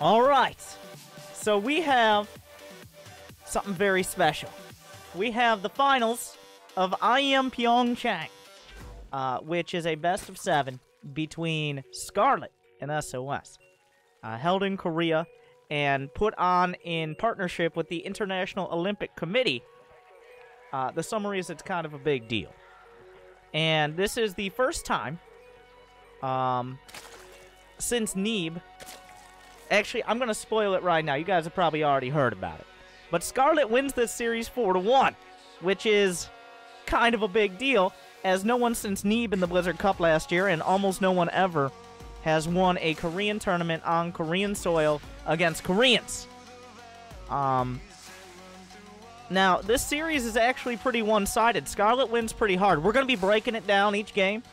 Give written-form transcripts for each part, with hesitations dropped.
Alright. So we have something very special. We have the finals of IEM Pyeongchang, which is a best of 7 between Scarlett and SOS, held in Korea and put on in partnership with the International Olympic Committee. The summary is it's kind of a big deal. And this is the first time since Neeb. Actually, I'm going to spoil it right now. You guys have probably already heard about it. But Scarlett wins this series 4-1, which is kind of a big deal, as no one since Neeb in the Blizzard Cup last year, and almost no one ever, has won a Korean tournament on Korean soil against Koreans. Now, this series is actually pretty one-sided. Scarlett wins pretty hard. We're going to be breaking it down each game.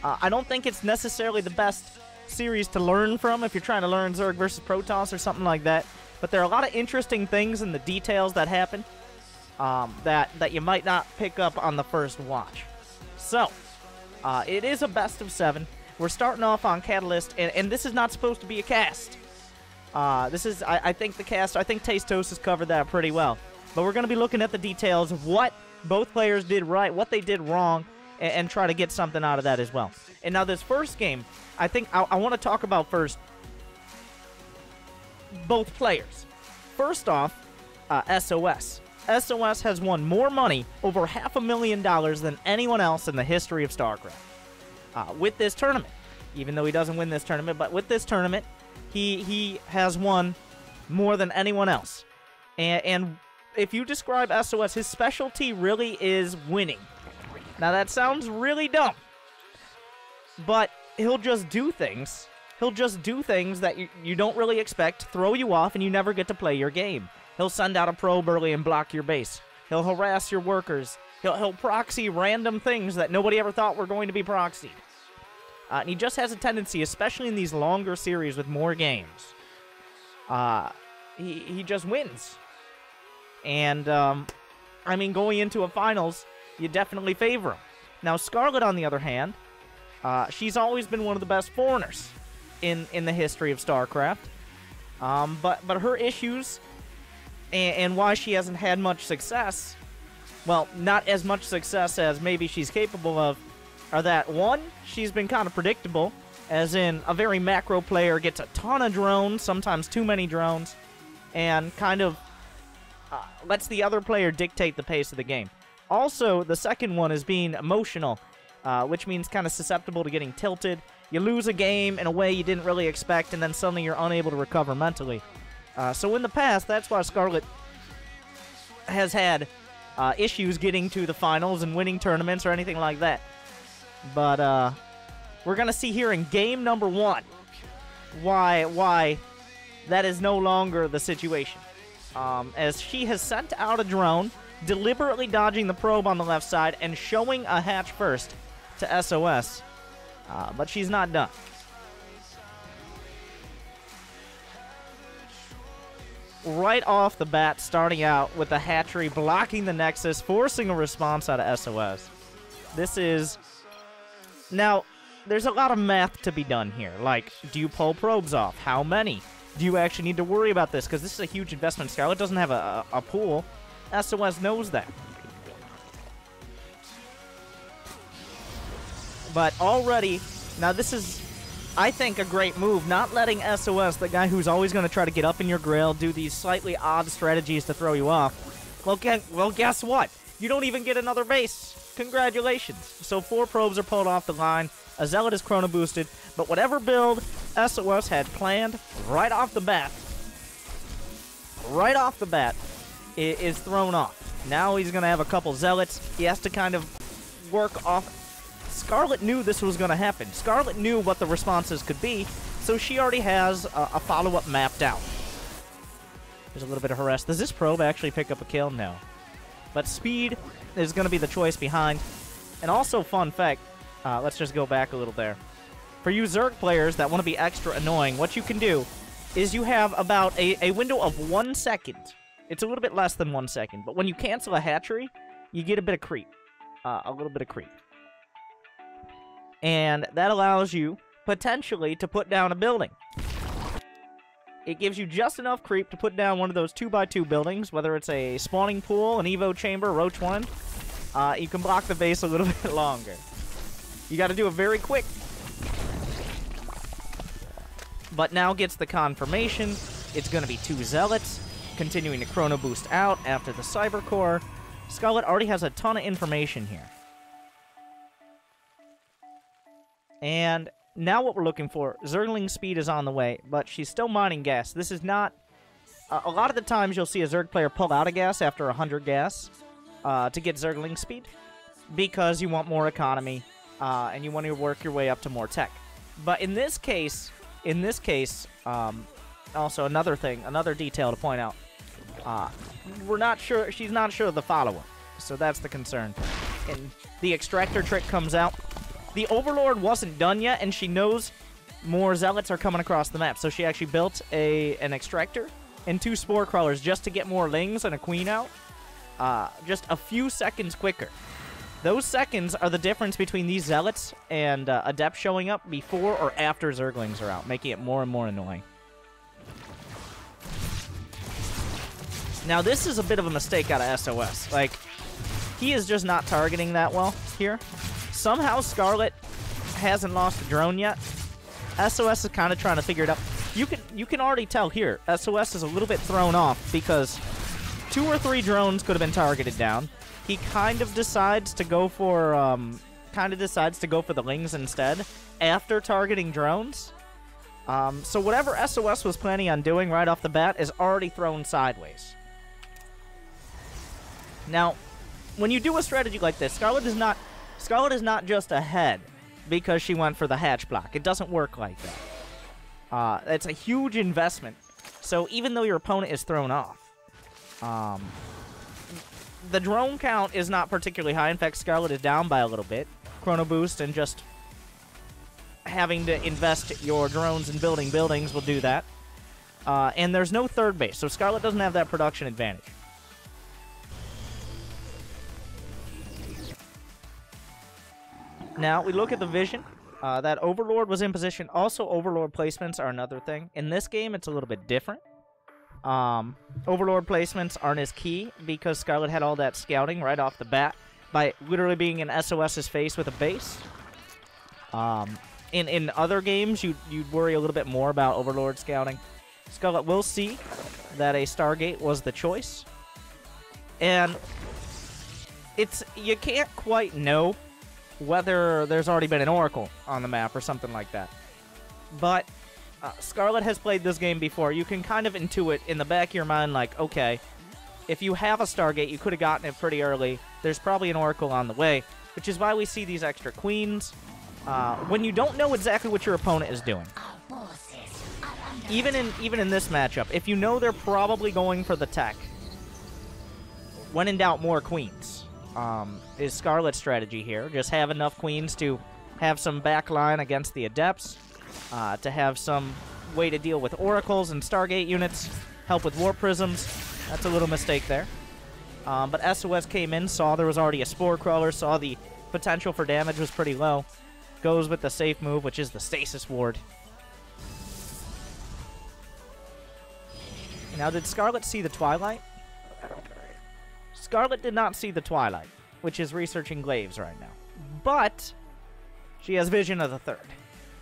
I don't think it's necessarily the best series to learn from if you're trying to learn Zerg versus Protoss or something like that. But there are a lot of interesting things in the details that happen that you might not pick up on the first watch. So, it is a best of 7. We're starting off on Catalyst, and this is not supposed to be a cast. This is, I think, the cast. I think Tastos has covered that pretty well. But we're going to be looking at the details of what both players did right, what they did wrong, and try to get something out of that as well. And now this first game, I think I want to talk about first both players. First off, SOS. SOS has won more money, over $500,000 than anyone else in the history of StarCraft. With this tournament, even though he doesn't win this tournament, but with this tournament, he has won more than anyone else. And if you describe SOS, his specialty really is winning. Now, that sounds really dumb, but he'll just do things. He'll just do things that you don't really expect, throw you off, and you never get to play your game. He'll send out a probe early and block your base. He'll harass your workers. He'll proxy random things that nobody ever thought were going to be proxied. And he just has a tendency, especially in these longer series with more games, he just wins. And, I mean, going into a finals, you definitely favor him. Now, Scarlett, on the other hand, she's always been one of the best foreigners in the history of StarCraft. But her issues and why she hasn't had much success, well, not as much success as maybe she's capable of, are that, one, she's been kind of predictable, as in a very macro player gets a ton of drones, sometimes too many drones, and kind of lets the other player dictate the pace of the game. Also, the second one is being emotional, which means kind of susceptible to getting tilted. You lose a game in a way you didn't really expect, and then suddenly you're unable to recover mentally. So in the past, that's why Scarlett has had issues getting to the finals and winning tournaments or anything like that. But we're going to see here in game number 1 why that is no longer the situation. As she has sent out a drone, deliberately dodging the probe on the left side and showing a hatch first to SOS. But she's not done. Right off the bat, starting out with the hatchery, blocking the Nexus, forcing a response out of SOS. This is... Now, there's a lot of math to be done here. Like, do you pull probes off? How many? Do you actually need to worry about this? Because this is a huge investment. Scarlett doesn't have a pool. SOS knows that. But already, now this is, I think, a great move. Not letting SOS, the guy who's always going to try to get up in your grill, do these slightly odd strategies to throw you off. Well, guess what? You don't even get another base. Congratulations. So 4 probes are pulled off the line. A Zealot is chrono boosted. But whatever build SOS had planned right off the bat, is thrown off. Now he's going to have a couple Zealots. He has to kind of work off. Scarlett knew this was going to happen. Scarlett knew what the responses could be, so she already has a follow-up mapped out. There's a little bit of harass. Does this probe actually pick up a kill? No. But speed is going to be the choice behind. And also, fun fact, let's just go back a little there. For you Zerg players that want to be extra annoying, what you can do is you have about a window of 1 second. It's a little bit less than 1 second, but when you cancel a hatchery, you get a bit of creep. A little bit of creep. And that allows you, potentially, to put down a building. It gives you just enough creep to put down one of those 2x2 buildings, whether it's a spawning pool, an evo chamber, roach one. You can block the base a little bit longer. You got to do it very quick. But now gets the confirmation. It's going to be 2 zealots, continuing to chrono boost out after the cyber core. Scarlett already has a ton of information here. And now what we're looking for, Zergling speed is on the way, but she's still mining gas. This is not... a lot of the times you'll see a Zerg player pull out of gas after 100 gas to get Zergling speed, because you want more economy, and you want to work your way up to more tech. But in this case, also another detail to point out, we're not sure, she's not sure of the follow-up, so that's the concern. And the extractor trick comes out. The Overlord wasn't done yet, and she knows more zealots are coming across the map, so she actually built an extractor and 2 spore crawlers just to get more lings and a queen out, just a few seconds quicker. Those seconds are the difference between these zealots and adepts showing up before or after Zerglings are out, making it more and more annoying. Now, this is a bit of a mistake out of SOS. Like, he is just not targeting that well here. Somehow Scarlett hasn't lost a drone yet. SOS is kind of trying to figure it out. You can already tell here, SOS is a little bit thrown off because 2 or 3 drones could have been targeted down. He kind of decides to go for the lings instead after targeting drones. So whatever SOS was planning on doing right off the bat is already thrown sideways. Now, when you do a strategy like this, Scarlett is not just ahead because she went for the hatch block. It doesn't work like that. It's a huge investment. So even though your opponent is thrown off, the drone count is not particularly high. In fact, Scarlett is down by a little bit. Chrono boost and just having to invest your drones in building buildings will do that. And there's no third base, so Scarlett doesn't have that production advantage. Now, we look at the vision. That Overlord was in position. Also, Overlord placements are another thing. In this game, it's a little bit different. Overlord placements aren't as key because Scarlett had all that scouting right off the bat by literally being in SOS's face with a base. In other games, you'd worry a little bit more about Overlord scouting. Scarlett will see that a Stargate was the choice. And you can't quite know whether there's already been an Oracle on the map or something like that. But Scarlett has played this game before. You can kind of intuit in the back of your mind, like, okay, if you have a Stargate, you could have gotten it pretty early. There's probably an Oracle on the way, which is why we see these extra queens. When you don't know exactly what your opponent is doing. Even in this matchup, if you know they're probably going for the tech, when in doubt, more queens. Is Scarlett's strategy here. Just have enough queens to have some backline against the adepts, to have some way to deal with oracles and Stargate units, help with warp prisms. That's a little mistake there. But SOS came in, saw there was already a spore crawler, saw the potential for damage was pretty low. Goes with the safe move, which is the stasis ward. Now, did Scarlett see the Twilight? Scarlett did not see the Twilight, which is researching glaives right now. But she has vision of the third.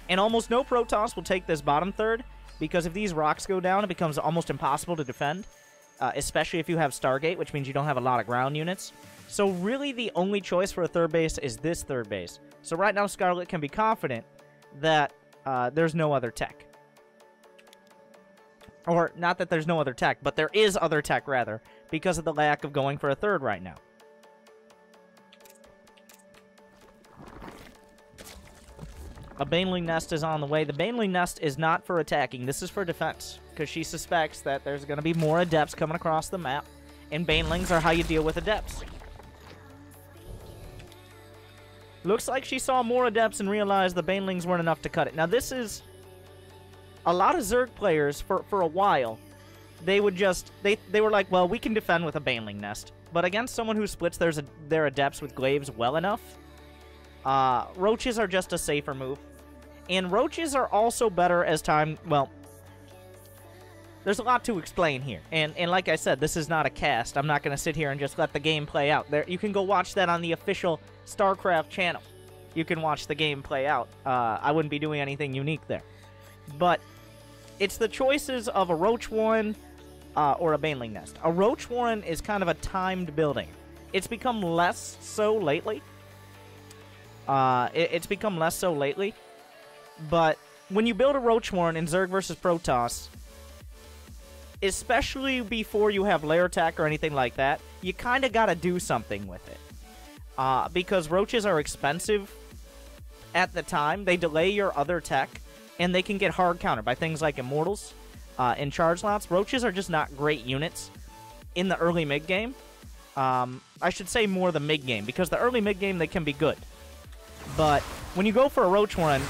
And almost no Protoss will take this bottom third, because if these rocks go down, it becomes almost impossible to defend, especially if you have Stargate, which means you don't have a lot of ground units. So really the only choice for a third base is this third base. So right now Scarlett can be confident that there's no other tech. Or, not that there's no other tech, but there is other tech, rather, because of the lack of going for a third right now. A Baneling Nest is on the way. The Baneling Nest is not for attacking. This is for defense, because she suspects that there's going to be more Adepts coming across the map, and Banelings are how you deal with Adepts. Looks like she saw more Adepts and realized the Banelings weren't enough to cut it. Now, this is... A lot of Zerg players, for a while, they would just... They were like, well, we can defend with a Baneling Nest. But against someone who splits their Adepts with glaives well enough, Roaches are just a safer move. And roaches are also better as time... Well, there's a lot to explain here. And like I said, this is not a cast. I'm not going to sit here and just let the game play out. You can go watch that on the official Starcraft channel. You can watch the game play out. I wouldn't be doing anything unique there. But it's the choices of a Roach Warren or a Baneling Nest. A Roach Warren is kind of a timed building. It's become less so lately. It's become less so lately. But when you build a Roach Warren in Zerg versus Protoss, especially before you have lair attack or anything like that, you kind of got to do something with it. Because roaches are expensive at the time. They delay your other tech, and they can get hard countered by things like Immortals and charge slots. Roaches are just not great units in the early mid-game. I should say more the mid-game, because the early mid-game, they can be good. But when you go for a Roach Warren,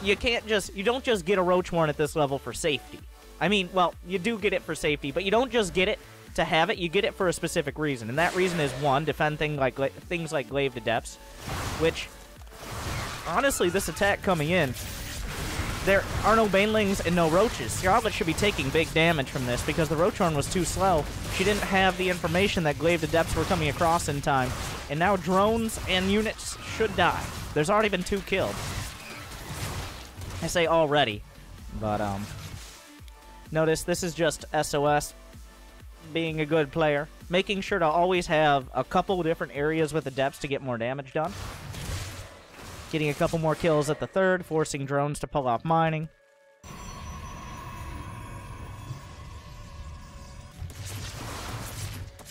you don't just get a Roach Warren at this level for safety. I mean, well, you do get it for safety, but you don't just get it to have it. You get it for a specific reason, and that reason is, one, defend things like Glaive to Depths, which, honestly, this attack coming in, there are no Banelings and no Roaches. Scarlett should be taking big damage from this because the Roach Horn was too slow. She didn't have the information that Glaive to Depths were coming across in time, and now drones and units should die. There's already been 2 killed. I say already, but, notice this is just SOS being a good player, making sure to always have a couple different areas with the depths to get more damage done. Getting a couple more kills at the 3rd, forcing drones to pull off mining.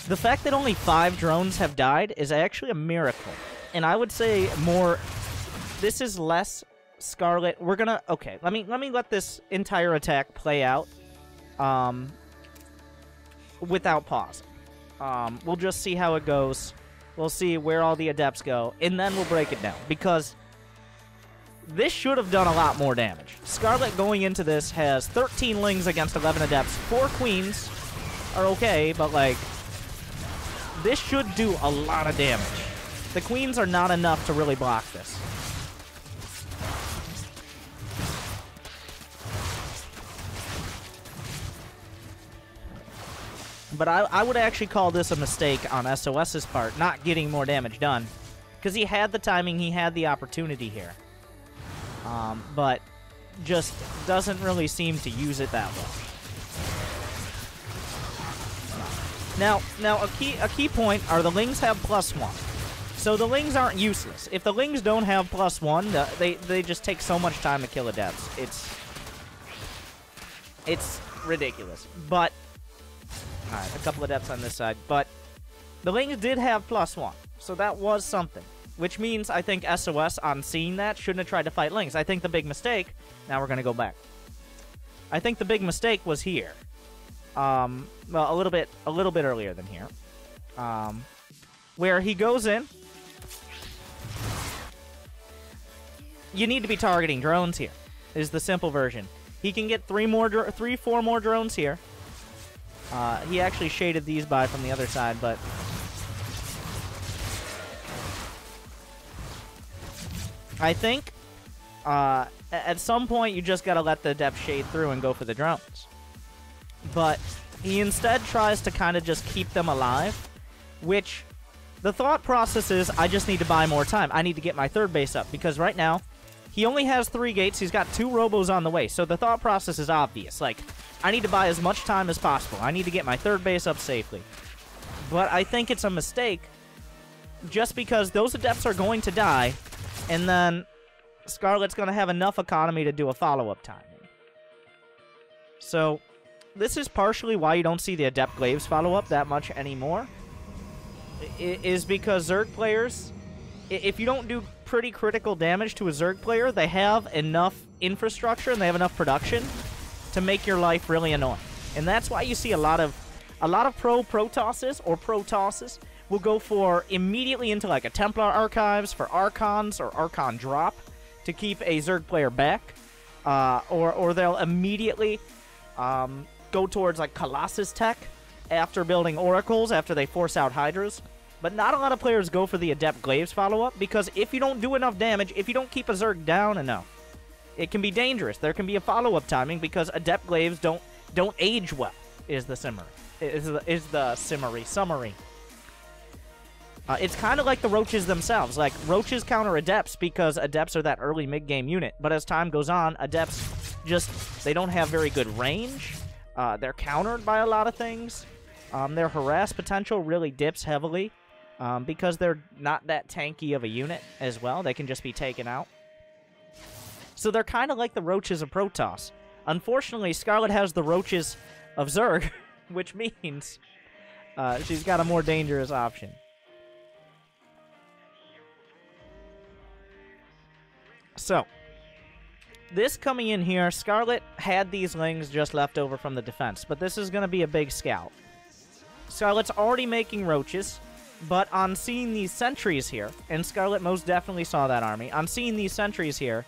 The fact that only 5 drones have died is actually a miracle. And I would say more, this is less Scarlett. We're gonna, okay, let me let this entire attack play out. Without pausing. We'll just see how it goes. We'll see where all the adepts go, and then we'll break it down, because this should have done a lot more damage. Scarlett going into this has 13 Lings against 11 adepts. 4 Queens are okay, but, like, this should do a lot of damage. The Queens are not enough to really block this. But I would actually call this a mistake on SOS's part, not getting more damage done. Because he had the timing, he had the opportunity here. But just doesn't really seem to use it that well. Now a key point are the Lings have +1. So the Lings aren't useless. If the Lings don't have +1, they just take so much time to kill adepts. It's ridiculous. But alright, a couple adepts on this side, but the Lings did have +1, so that was something. Which means I think SOS, on seeing that, shouldn't have tried to fight Lings. I think the big mistake, now we're going to go back. I think the big mistake was here. Well, a little bit earlier than here. Where he goes in. You need to be targeting drones here, is the simple version. He can get 4 more drones here. He actually shaded these by from the other side, but I think at some point you just gotta let the depth shade through and go for the drones. But he instead tries to kind of just keep them alive, which the thought process is, I just need to buy more time. I need to get my 3rd base up, because right now he only has 3 gates. He's got 2 robos on the way, so the thought process is obvious. Like, I need to buy as much time as possible. I need to get my 3rd base up safely. But I think it's a mistake, just because those adepts are going to die, and then Scarlett's going to have enough economy to do a follow-up timing. So, this is partially why you don't see the Adept Glaives follow-up that much anymore, is because Zerg players, if you don't do pretty critical damage to a Zerg player, they have enough infrastructure and they have enough production to make your life really annoying. And that's why you see a lot of Protosses will go for immediately into like a Templar Archives for Archons or Archon drop to keep a Zerg player back. Or they'll immediately go towards like Colossus tech after building Oracles, after they force out Hydras. But not a lot of players go for the Adept Glaives follow-up, because if you don't do enough damage, if you don't keep a Zerg down enough, it can be dangerous. There can be a follow-up timing, because Adept Glaives don't age well, is the summary. It's kind of like the Roaches themselves. Like, Roaches counter Adepts because Adepts are that early mid-game unit. But as time goes on, Adepts they don't have very good range. They're countered by a lot of things. Their harass potential really dips heavily because they're not that tanky of a unit as well. They can just be taken out. So they're kind of like the Roaches of Protoss. Unfortunately, Scarlett has the Roaches of Zerg, which means she's got a more dangerous option. So, this coming in here, Scarlett had these Lings just left over from the defense, but this is going to be a big scout. Scarlett's already making Roaches, but on seeing these sentries here, and Scarlett most definitely saw that army, on seeing these sentries here,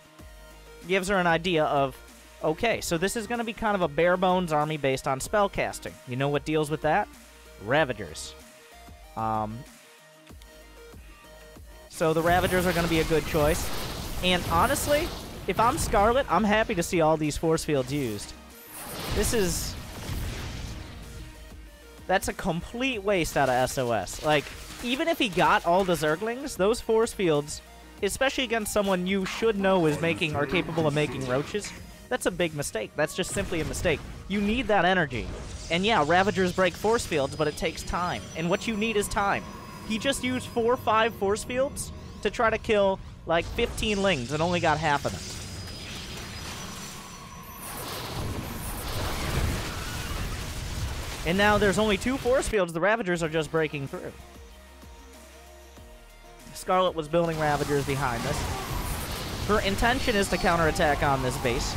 gives her an idea of, okay, so this is going to be kind of a bare-bones army based on spellcasting. You know what deals with that? Ravagers. So the Ravagers are going to be a good choice. And honestly, if I'm Scarlett, I'm happy to see all these force fields used. That's a complete waste out of SOS. Like, even if he got all the Zerglings, those force fields, especially against someone you should know is making or capable of making Roaches, that's a big mistake. That's just simply a mistake. You need that energy. And yeah, Ravagers break force fields, but it takes time. And what you need is time. He just used 4 or 5 force fields to try to kill like 15 Lings and only got half of them. And now there's only 2 force fields. The Ravagers are just breaking through. Scarlett was building Ravagers behind this. Her intention is to counterattack on this base.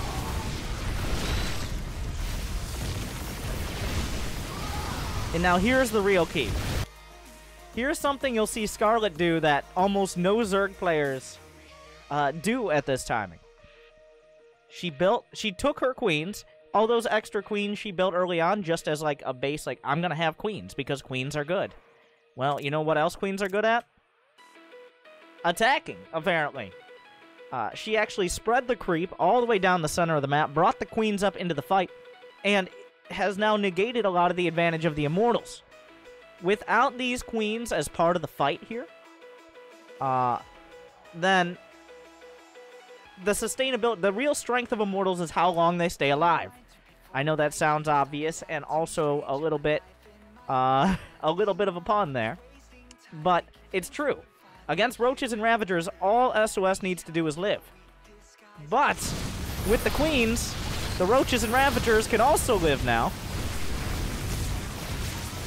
And now here's the real key. Here's something you'll see Scarlett do that almost no Zerg players do at this timing. She took her queens, all those extra queens she built early on just as like a base, like, I'm going to have queens because queens are good. Well, you know what else queens are good at? Attacking, apparently. She actually spread the creep all the way down the center of the map, brought the queens up into the fight, and has now negated a lot of the advantage of the Immortals. Without these queens as part of the fight here, then the sustainability, the real strength of Immortals is how long they stay alive. I know that sounds obvious and also a little bit of a pun there, but it's true. Against Roaches and Ravagers, all SOS needs to do is live. But with the queens, the Roaches and Ravagers can also live now.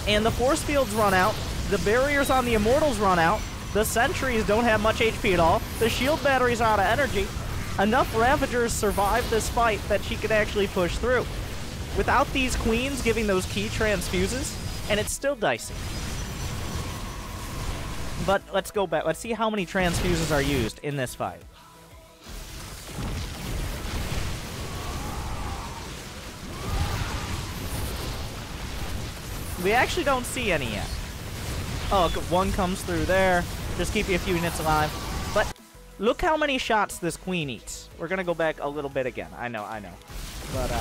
And the force fields run out, the barriers on the Immortals run out, the sentries don't have much HP at all, the shield batteries are out of energy. Enough Ravagers survive this fight that she could actually push through. Without these queens giving those key transfuses, and it's still dicey. But let's go back, let's see how many transfuses are used in this fight. We actually don't see any yet. Oh, one comes through there. Just keep you a few units alive. But look how many shots this queen eats. We're gonna go back a little bit again. I know. But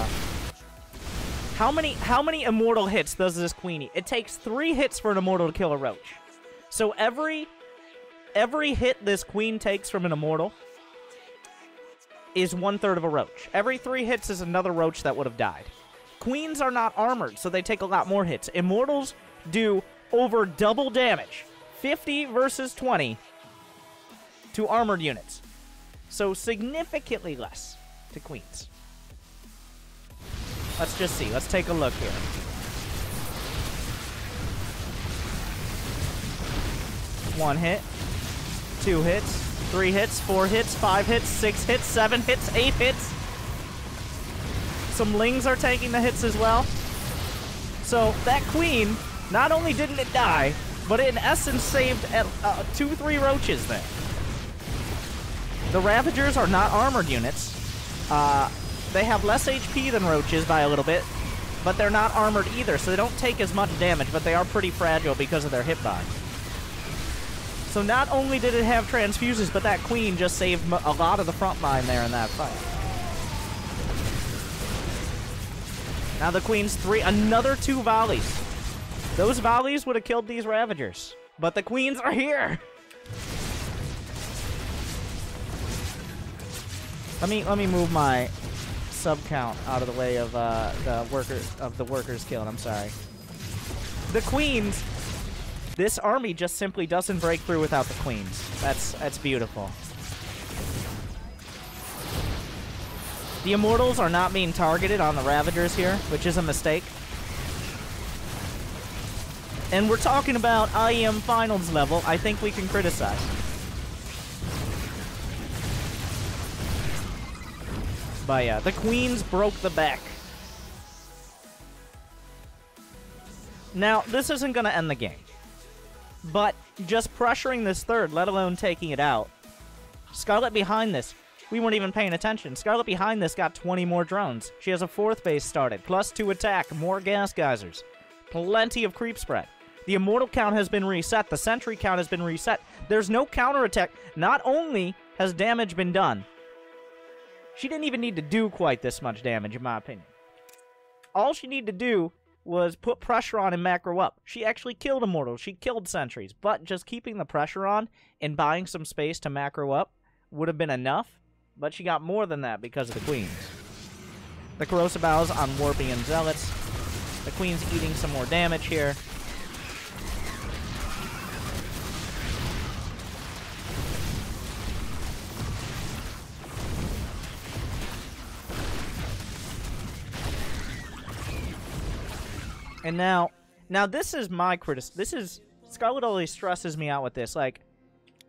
how many immortal hits does this queen eat? It takes 3 hits for an immortal to kill a roach. So every hit this queen takes from an immortal is 1/3 of a roach. Every 3 hits is another roach that would have died. Queens are not armored, so they take a lot more hits. Immortals do over double damage, 50 versus 20, to armored units. So significantly less to queens. Let's just see. Let's take a look here. One hit, 2 hits, 3 hits, 4 hits, 5 hits, 6 hits, 7 hits, 8 hits. Some Lings are taking the hits as well. So that queen, not only didn't it die, but it in essence saved 2-3 roaches there. The Ravagers are not armored units. They have less HP than roaches by a little bit, but they're not armored either, so they don't take as much damage, but they are pretty fragile because of their hitbox. So not only did it have transfuses, but that queen just saved a lot of the front line there in that fight. Now the queen's another 2 volleys. Those volleys would have killed these Ravagers. But the queens are here! Let me move my sub count out of the way of the workers killed. I'm sorry. The queens. This army just simply doesn't break through without the queens. That's beautiful. The Immortals are not being targeted on the Ravagers here, which is a mistake. And we're talking about IEM Finals level. I think we can criticize. But yeah, the queens broke the back. Now, this isn't going to end the game. But just pressuring this third, let alone taking it out. Scarlett behind this. We weren't even paying attention. Scarlett behind this got 20 more drones. She has a 4th base started. +2 attack. More gas geysers. Plenty of creep spread. The immortal count has been reset. The sentry count has been reset. There's no counterattack. Not only has damage been done, she didn't even need to do quite this much damage, in my opinion. All she needed to do was put pressure on and macro up. She actually killed immortals. She killed sentries. But just keeping the pressure on and buying some space to macro up would have been enough. But she got more than that because of the queens. The corrosive bows on Warpy and Zealots. The queen's eating some more damage here. And now this is my criticism. Scarlett always stresses me out with this. Like,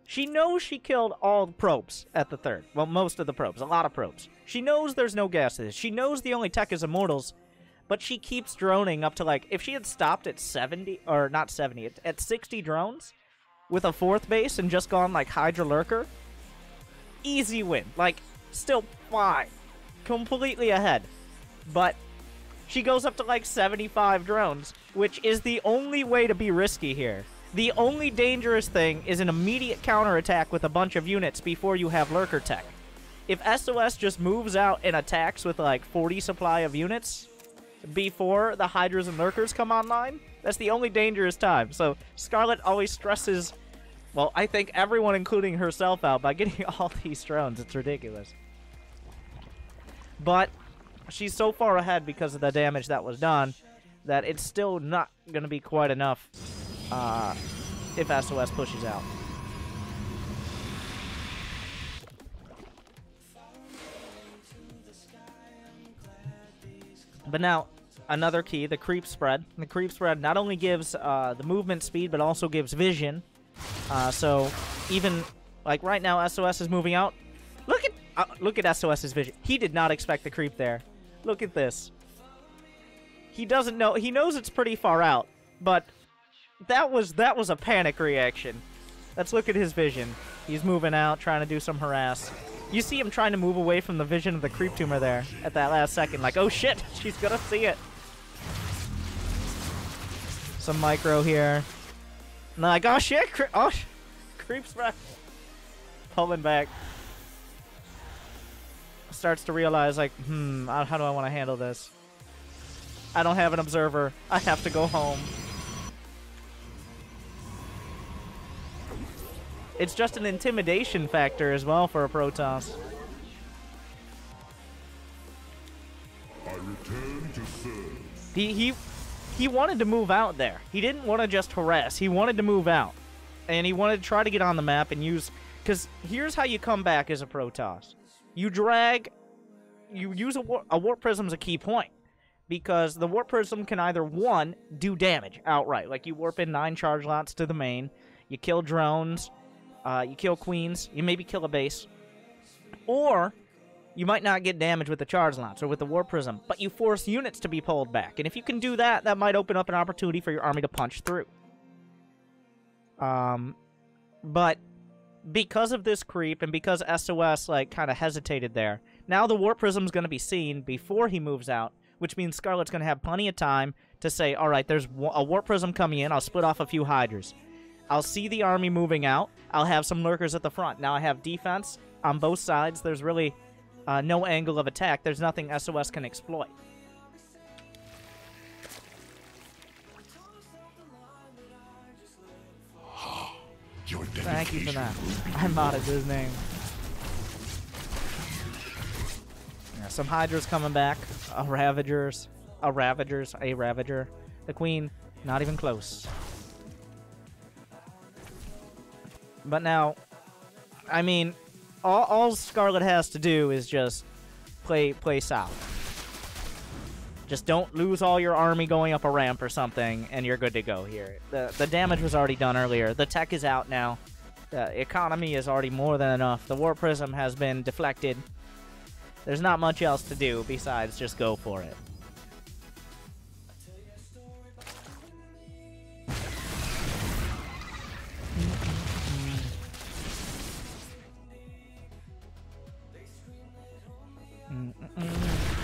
she knows she killed all the probes at the third. Well, most of the probes. A lot of probes. She knows there's no gas to this. She knows the only tech is immortals. But she keeps droning up to, like, if she had stopped at 70, or not 70, at 60 drones with a 4th base and just gone, like, Hydra Lurker, easy win. Like, still fine. Completely ahead. But she goes up to, like, 75 drones, which is the only way to be risky here. The only dangerous thing is an immediate counterattack with a bunch of units before you have Lurker tech. If SOS just moves out and attacks with, like, 40 supply of units before the Hydras and Lurkers come online, that's the only dangerous time. So Scarlett always stresses, well, I think everyone, including herself, out by getting all these drones. It's ridiculous. But she's so far ahead because of the damage that was done that it's still not going to be quite enough if SOS pushes out. But now, another key, the creep spread. The creep spread not only gives the movement speed, but also gives vision. So even, like right now, SOS is moving out. Look at SOS's vision. He did not expect the creep there. Look at this. He doesn't know. He knows it's pretty far out, but that was a panic reaction. Let's look at his vision. He's moving out, trying to do some harass. You see him trying to move away from the vision of the creep tumor there at that last second. Like, oh shit, she's gonna see it. Some micro here. And like, oh shit, creep's back. Pulling back. Starts to realize, like, how do I want to handle this? I don't have an observer. I have to go home. It's just an intimidation factor as well for a Protoss. I return to serve. He wanted to move out there. He didn't want to just harass. He wanted to move out. And he wanted to try to get on the map and use... Because here's how you come back as a Protoss. You use a Warp Prism's a key point. Because the Warp Prism can either, 1, do damage outright. Like, you warp in 9 charge lots to the main. You kill drones. You kill queens. You maybe kill a base. Or, you might not get damage with the charge lots or with the Warp Prism. But you force units to be pulled back. And if you can do that, that might open up an opportunity for your army to punch through. But because of this creep and because SOS, like, kind of hesitated there, now the Warp Prism's going to be seen before he moves out, which means Scarlett's going to have plenty of time to say, alright, there's a Warp Prism coming in, I'll split off a few Hydras. I'll see the army moving out. I'll have some lurkers at the front. Now I have defense on both sides. There's really no angle of attack. There's nothing SOS can exploit. Thank you for that. I modded his name. Yeah, some Hydras coming back. A Ravager. The Queen, not even close. But now, I mean, all Scarlett has to do is just play solid. Just don't lose all your army going up a ramp or something, and you're good to go here. The damage was already done earlier. The tech is out now. The economy is already more than enough. The War Prism has been deflected. There's not much else to do besides just go for it.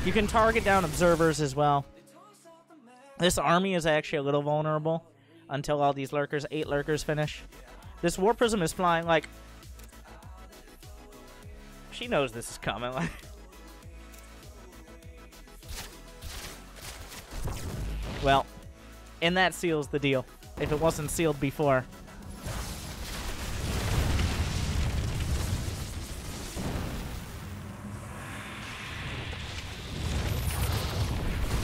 You can target down observers as well. This army is actually a little vulnerable until all these lurkers, 8 lurkers, finish. This War Prism is flying like... She knows this is coming. Well, and that seals the deal. If it wasn't sealed before.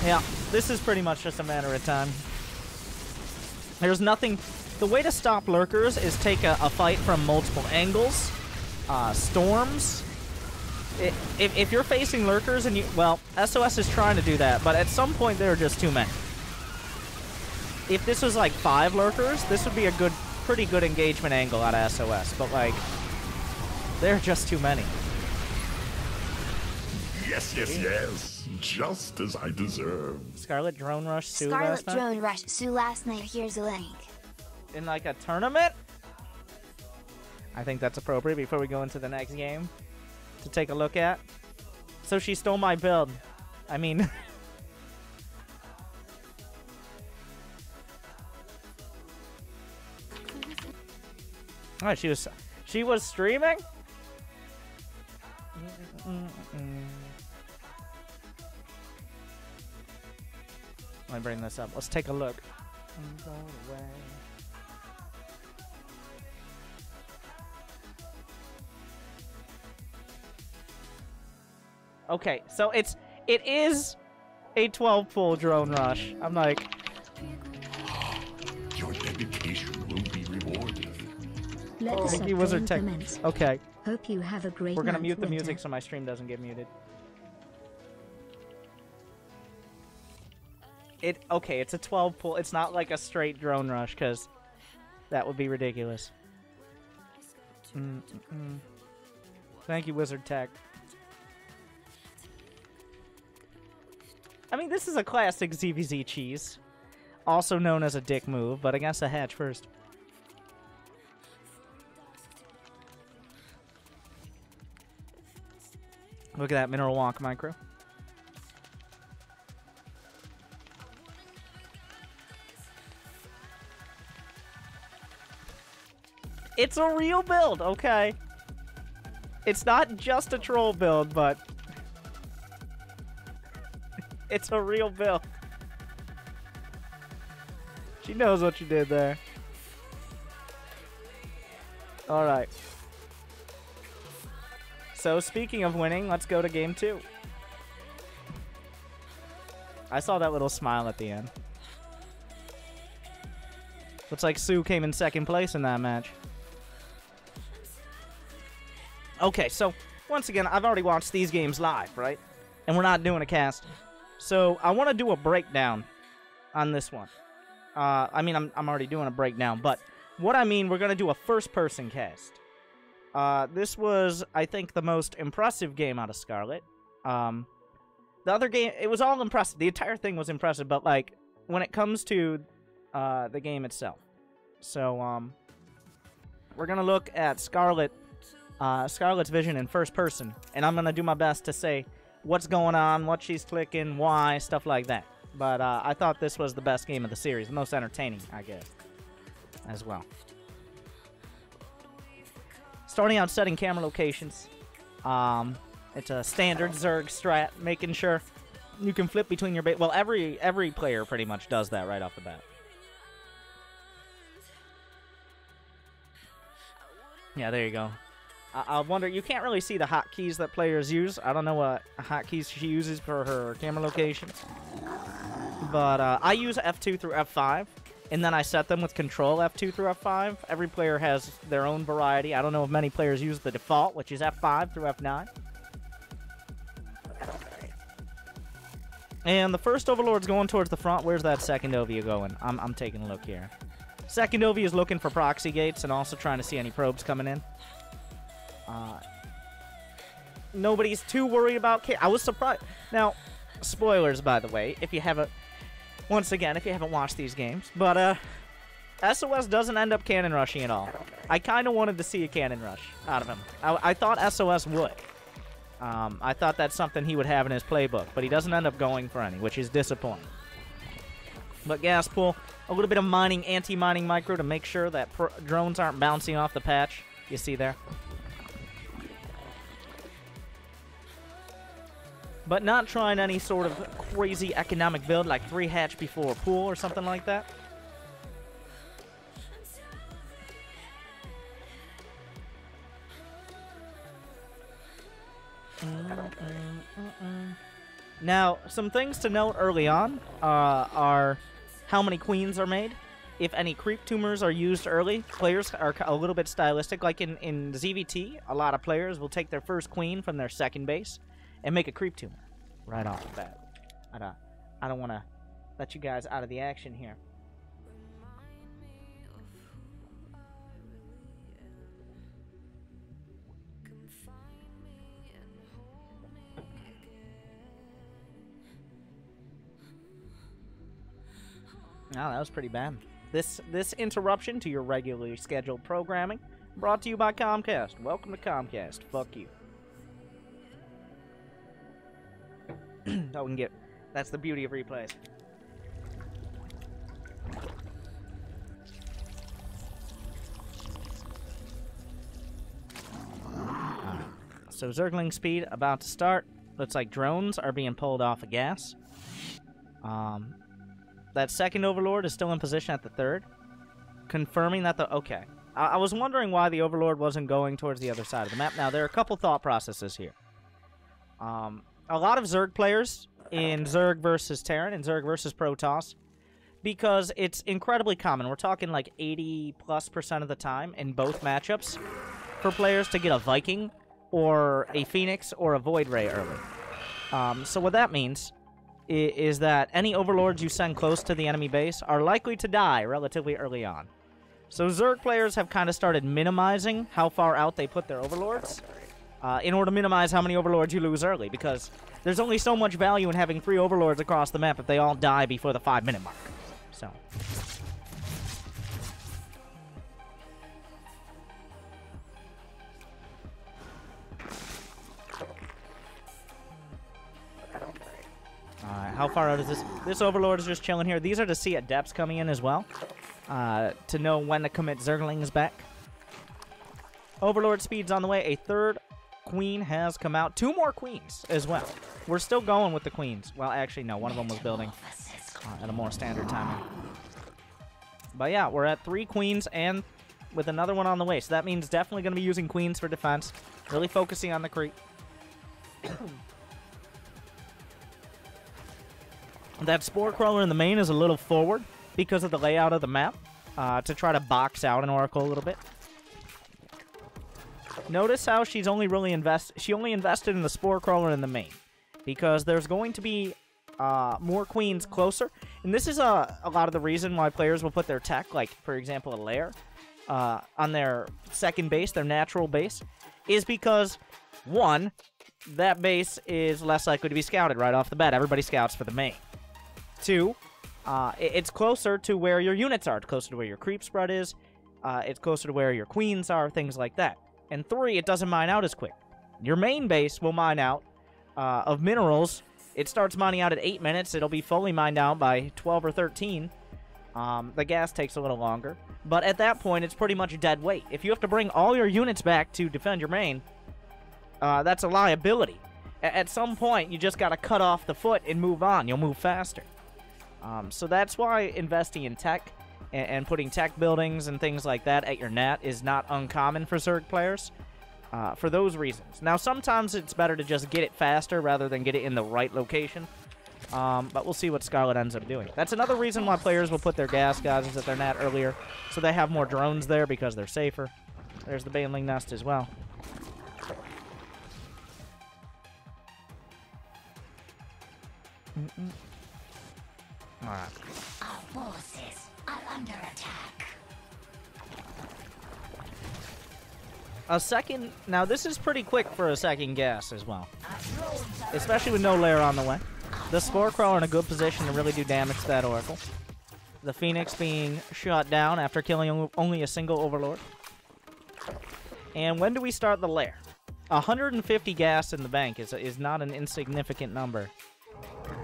Yeah, this is pretty much just a matter of time. There's nothing... The way to stop lurkers is take a fight from multiple angles, storms. If you're facing lurkers and you... Well, SOS is trying to do that, but at some point there are just too many. If this was like 5 lurkers, this would be a pretty good engagement angle out of SOS, but like, there are just too many. Yes, yes, yes. Just as I deserve. Scarlett Drone Rush Sue Scarlett last night? Drone Rush Sue last night. Here's a link. In like a tournament? I think that's appropriate before we go into the next game to take a look at. So she stole my build. I mean... Alright, she was streaming? Let me bring this up. Let's take a look. Okay, so it is a 12-pull drone rush. I'm like, Your dedication will be rewarded. thank you, Wizard Tech. Okay, Hope you have a great we're gonna month, mute the Winter. music so my stream doesn't get muted. Okay, it's a 12-pull. It's not like a straight drone rush, because that would be ridiculous. Thank you, Wizard Tech. I mean, this is a classic ZVZ cheese, also known as a dick move, but I guess a hatch first. Look at that mineral walk micro. It's a real build, okay? It's not just a troll build, but it's a real build. She knows what you did there. Alright. So, speaking of winning, let's go to game 2. I saw that little smile at the end. Looks like Sue came in second place in that match. Okay, so, once again, I've already watched these games live, right? And we're not doing a cast. So, I want to do a breakdown on this one. I mean, I'm already doing a breakdown, but what I mean, we're going to do a first-person cast. This was, I think, the most impressive game out of Scarlett. The other game, it was all impressive. The entire thing was impressive, but, like, when it comes to the game itself. So, we're going to look at Scarlett's vision in first person, and I'm going to do my best to say what's going on, what she's clicking, why, stuff like that. But I thought this was the best game of the series, the most entertaining, I guess, as well. starting out setting camera locations. It's a standard Zerg strat, making sure you can flip between your base. Well, every player pretty much does that right off the bat. Yeah, there you go. I wonder, you can't really see the hotkeys that players use. I don't know what hotkeys she uses for her camera locations. But I use F2 through F5, and then I set them with Control F2 through F5. Every player has their own variety. I don't know if many players use the default, which is F5 through F9. And the first Overlord's going towards the front. Where's that second OV going? I'm taking a look here. Second OV is looking for proxy gates and also trying to see any probes coming in. Nobody's too worried about... I was surprised. Now, spoilers, by the way, if you haven't... Once again, if you haven't watched these games. But, SOS doesn't end up cannon rushing at all. I kind of wanted to see a cannon rush out of him. I thought SOS would. I thought that's something he would have in his playbook. But he doesn't end up going for any, which is disappointing. But gas pool, a little bit of mining, anti-mining micro to make sure that drones aren't bouncing off the patch. You see there? But not trying any sort of crazy economic build like 3 hatch before a pool or something like that. Now, some things to note early on are how many queens are made. If any creep tumors are used early, players are a little bit stylistic. Like in ZVT, a lot of players will take their first queen from their second base and make a creep tumor right off the bat. I don't want to let you guys out of the action here. Oh, that was pretty bad. This interruption to your regularly scheduled programming brought to you by Comcast. Welcome to Comcast. Fuck you. Oh, we can get... That's the beauty of replays. So Zergling speed about to start. Looks like drones are being pulled off of gas. That second Overlord is still in position at the third. Confirming that the... Okay. I was wondering why the Overlord wasn't going towards the other side of the map. Now, there are a couple thought processes here. A lot of Zerg players in Zerg versus Terran and Zerg versus Protoss, because it's incredibly common. We're talking like 80+% of the time in both matchups for players to get a Viking or a Phoenix or a Void Ray early. So what that means is that any Overlords you send close to the enemy base are likely to die relatively early on. So Zerg players have kind of started minimizing how far out they put their Overlords in order to minimize how many Overlords you lose early, because there's only so much value in having 3 Overlords across the map if they all die before the 5-minute mark. So... Alright, how far out is this? This Overlord is just chilling here. These are to see at depths coming in as well, to know when to commit Zerglings back. Overlord speed's on the way. A third queen has come out. 2 more queens as well. We're still going with the queens. Well, actually, no. One of them was building at a more standard timing. But yeah, we're at 3 queens and with another one on the way. So that means definitely going to be using queens for defense. Really focusing on the creep. That Spore Crawler in the main is a little forward because of the layout of the map, to try to box out an Oracle a little bit. Notice how she's only really invested in the Spore Crawler in the main, because there's going to be more queens closer. And this is a lot of the reason why players will put their tech, like, for example, a lair, on their second base, their natural base, is because, 1, that base is less likely to be scouted right off the bat. Everybody scouts for the main. 2, it's closer to where your units are. It's closer to where your creep spread is. It's closer to where your queens are, things like that. And 3, it doesn't mine out as quick. Your main base will mine out of minerals. It starts mining out at 8 minutes. It'll be fully mined out by 12 or 13. The gas takes a little longer, but at that point, it's pretty much dead weight. If you have to bring all your units back to defend your main, that's a liability. At some point, you just got to cut off the foot and move on. You'll move faster. So that's why investing in tech and putting tech buildings and things like that at your net is not uncommon for Zerg players. For those reasons. Now, sometimes it's better to just get it faster rather than get it in the right location. But we'll see what Scarlett ends up doing. That's another reason why players will put their gas guys at their net earlier, so they have more drones there because they're safer. There's the Baneling nest as well. Alright. Our forces are under attack. A second... Now, this is pretty quick for a second gas as well. Especially with no lair on the way. The Spore Crawler in a good position to really do damage to that Oracle. The Phoenix being shot down after killing only a single Overlord. And when do we start the lair? 150 gas in the bank is not an insignificant number.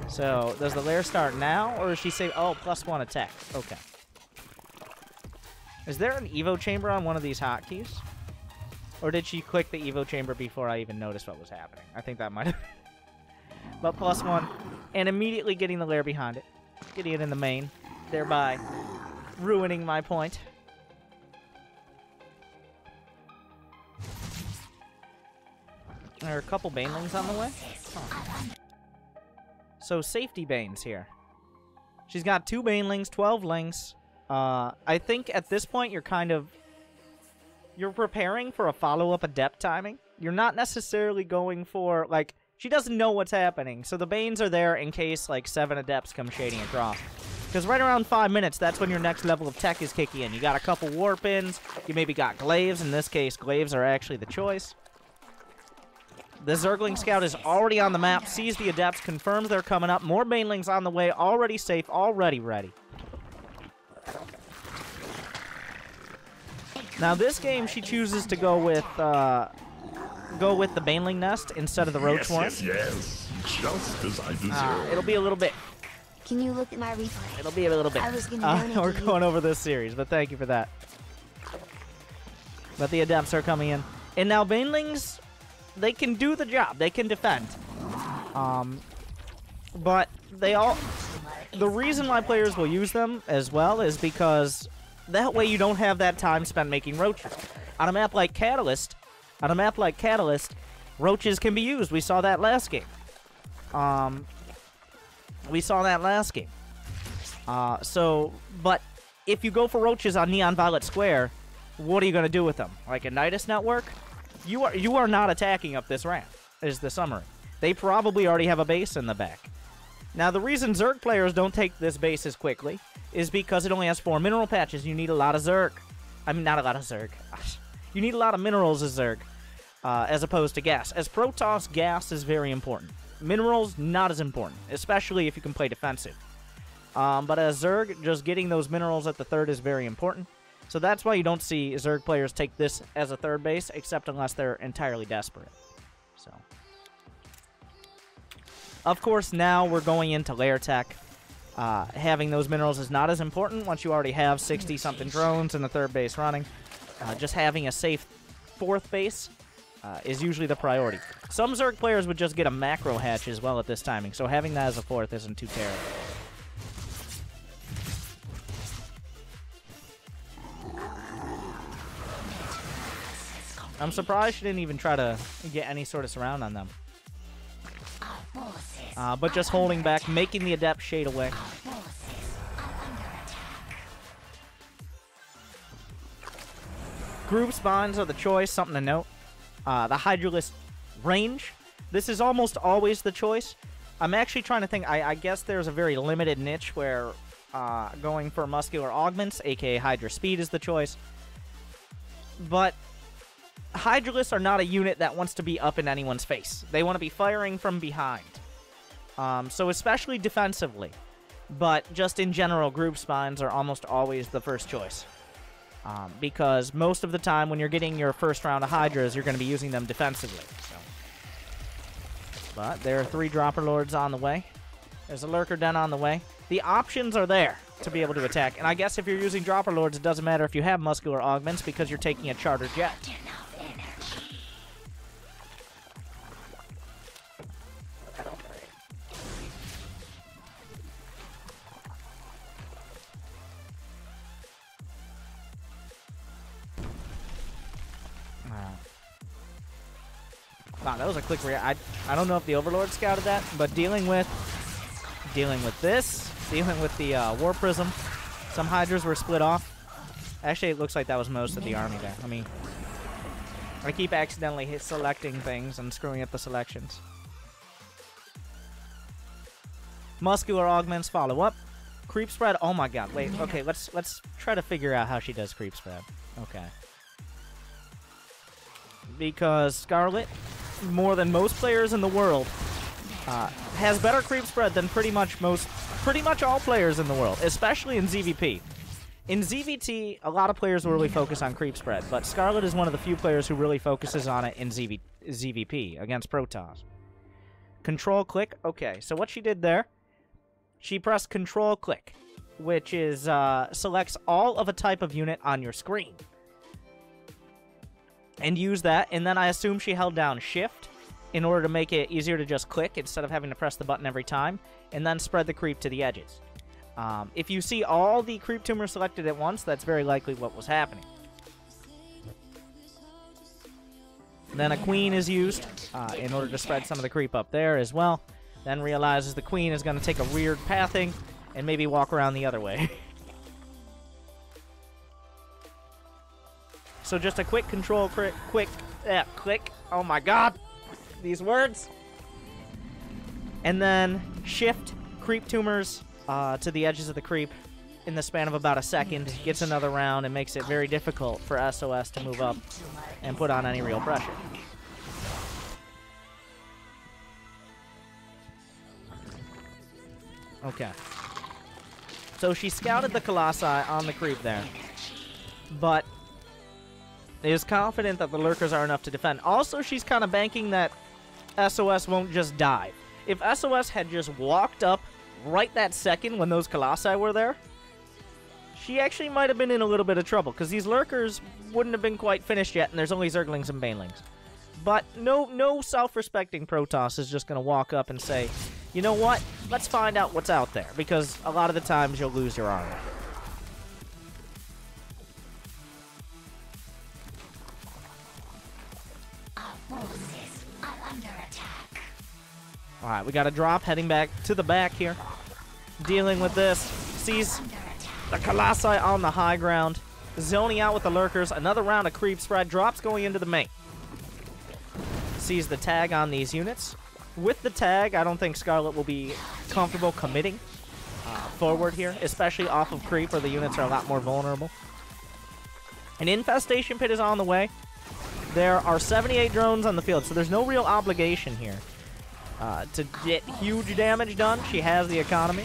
So, does the lair start now, or does she say, oh, +1 attack? Okay. Is there an Evo chamber on one of these hotkeys? Or did she click the Evo chamber before I even noticed what was happening? I think that might have... But +1, and immediately getting the lair behind it. Getting it in the main, thereby ruining my point. There are a couple Banelings on the way. Huh. So, safety Banes here. She's got 2 Banelings, 12 Lings. I think at this point you're kind of... You're preparing for a follow-up Adept timing. You're not necessarily going for, like... She doesn't know what's happening, so the Banes are there in case, like, 7 Adepts come shading across. Because right around 5 minutes, that's when your next level of tech is kicking in. You got a couple Warpins, you maybe got Glaives. In this case, Glaives are actually the choice. The Zergling Scout is already on the map, sees the Adepts, confirms they're coming up. More Banelings on the way, already safe, already ready. Now, this game, she chooses to go with the Baneling nest instead of the Roach Warren. Yes. Just as I deserve. It'll be a little bit. Can you look at my replay? It'll be a little bit. I was gonna donate we're to you. going over this series, but thank you for that. But the Adepts are coming in. And now Banelings, they can do the job. They can defend. But they all... The reason why players will use them as well is because that way you don't have that time spent making roaches. On a map like Catalyst, roaches can be used. We saw that last game. But if you go for roaches on Neon Violet Square, what are you going to do with them? Like a Nidus network? You are not attacking up this ramp, is the summary. They probably already have a base in the back. Now, the reason Zerg players don't take this base as quickly is because it only has 4 mineral patches. You need a lot of Zerg. I mean, not a lot of Zerg. You need a lot of minerals as Zerg, as opposed to gas. As Protoss, gas is very important. Minerals, not as important, especially if you can play defensive. But as Zerg, just getting those minerals at the third is very important. So that's why you don't see Zerg players take this as a third base, except unless they're entirely desperate. So, of course, now we're going into lair tech. Having those minerals is not as important once you already have 60-something drones and the third base running. Just having a safe fourth base is usually the priority. Some Zerg players would just get a macro hatch as well at this timing, so having that as a fourth isn't too terrible. I'm surprised she didn't even try to get any sort of surround on them. But just holding back, making the Adept shade away. Group spawns are the choice, something to note. The Hydralisk range. This is almost always the choice. I'm actually trying to think, I guess there's a very limited niche where going for muscular augments, aka Hydra speed, is the choice. But Hydralisks are not a unit that wants to be up in anyone's face. They want to be firing from behind. So especially defensively. But just in general, group spawns are almost always the first choice. Because most of the time when you're getting your first round of Hydras, you're going to be using them defensively. So. But there are 3 Dropper Lords on the way. There's a Lurker Den on the way. The options are there. to be able to attack. And I guess if you're using Dropper Lords, it doesn't matter if you have muscular augments because you're taking a charter jet. Enough energy. Wow, that was a quick I don't know if the Overlord scouted that, but dealing with this, dealing with the War Prism, some Hydras were split off. Actually, it looks like that was most of the army there. I mean, I keep accidentally selecting things and screwing up the selections. Muscular augments follow up. Creep spread. Oh my god. Wait. Okay, let's try to figure out how she does creep spread. Okay. Because Scarlett, more than most players in the world, has better creep spread than pretty much all players in the world, especially in ZVP. In ZVT, a lot of players will really focus on creep spread, but Scarlett is one of the few players who really focuses on it in ZVP against Protoss. Control click. Okay, so what she did there, she pressed control click, which is selects all of a type of unit on your screen. And use that, and then I assume she held down shift in order to make it easier to just click instead of having to press the button every time, and then spread the creep to the edges. If you see all the creep tumors selected at once, that's very likely what was happening. Then a queen is used in order to spread some of the creep up there as well. Then realizes the queen is going to take a weird pathing and maybe walk around the other way. So just a quick control click. Oh my god. These words. And then shift creep tumors to the edges of the creep in the span of about a second. Gets another round and makes it very difficult for SOS to move up and put on any real pressure. Okay. So she scouted the Colossi on the creep there. But is confident that the Lurkers are enough to defend. Also, she's kind of banking that SOS won't just dive. If SOS had just walked up right that second when those Colossi were there, she actually might have been in a little bit of trouble, because these Lurkers wouldn't have been quite finished yet, and there's only Zerglings and Banelings. But no self-respecting Protoss is just going to walk up and say, you know what, let's find out what's out there, because a lot of the times you'll lose your armor. Alright, we got a drop heading back to the back here. Dealing with this. Sees the Colossi on the high ground. Zoning out with the Lurkers. Another round of creep spread. Drops going into the main. Sees the tag on these units. With the tag, I don't think Scarlett will be comfortable committing forward here, especially off of creep where the units are a lot more vulnerable. An infestation pit is on the way. There are 78 drones on the field, so there's no real obligation here to get huge damage done. She has the economy.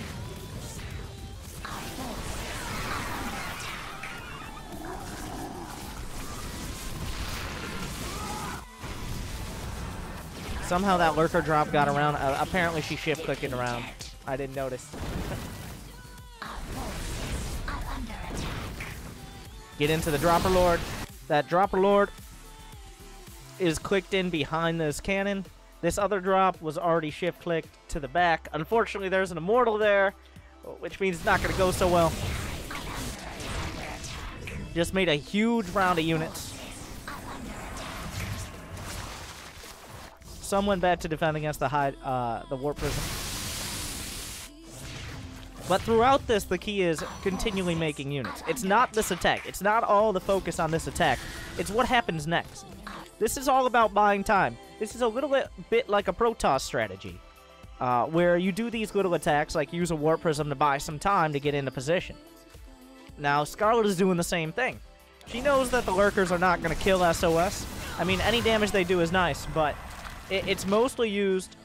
Somehow that lurker drop got around. Apparently she shift-clicked it around. I didn't notice. Get into the Dropper Lord. That Dropper Lord is clicked in behind this cannon. This other drop was already shift-clicked to the back. Unfortunately, there's an Immortal there, which means it's not going to go so well. Just made a huge round of units. Some went back to defend against the Warp Prism. But throughout this, the key is continually making units. It's not this attack. It's not all the focus on this attack. It's what happens next. This is all about buying time. This is a little bit like a Protoss strategy, where you do these little attacks, like use a Warp Prism to buy some time to get into position. Now, Scarlett is doing the same thing. She knows that the Lurkers are not going to kill SOS. I mean, any damage they do is nice, but it's mostly used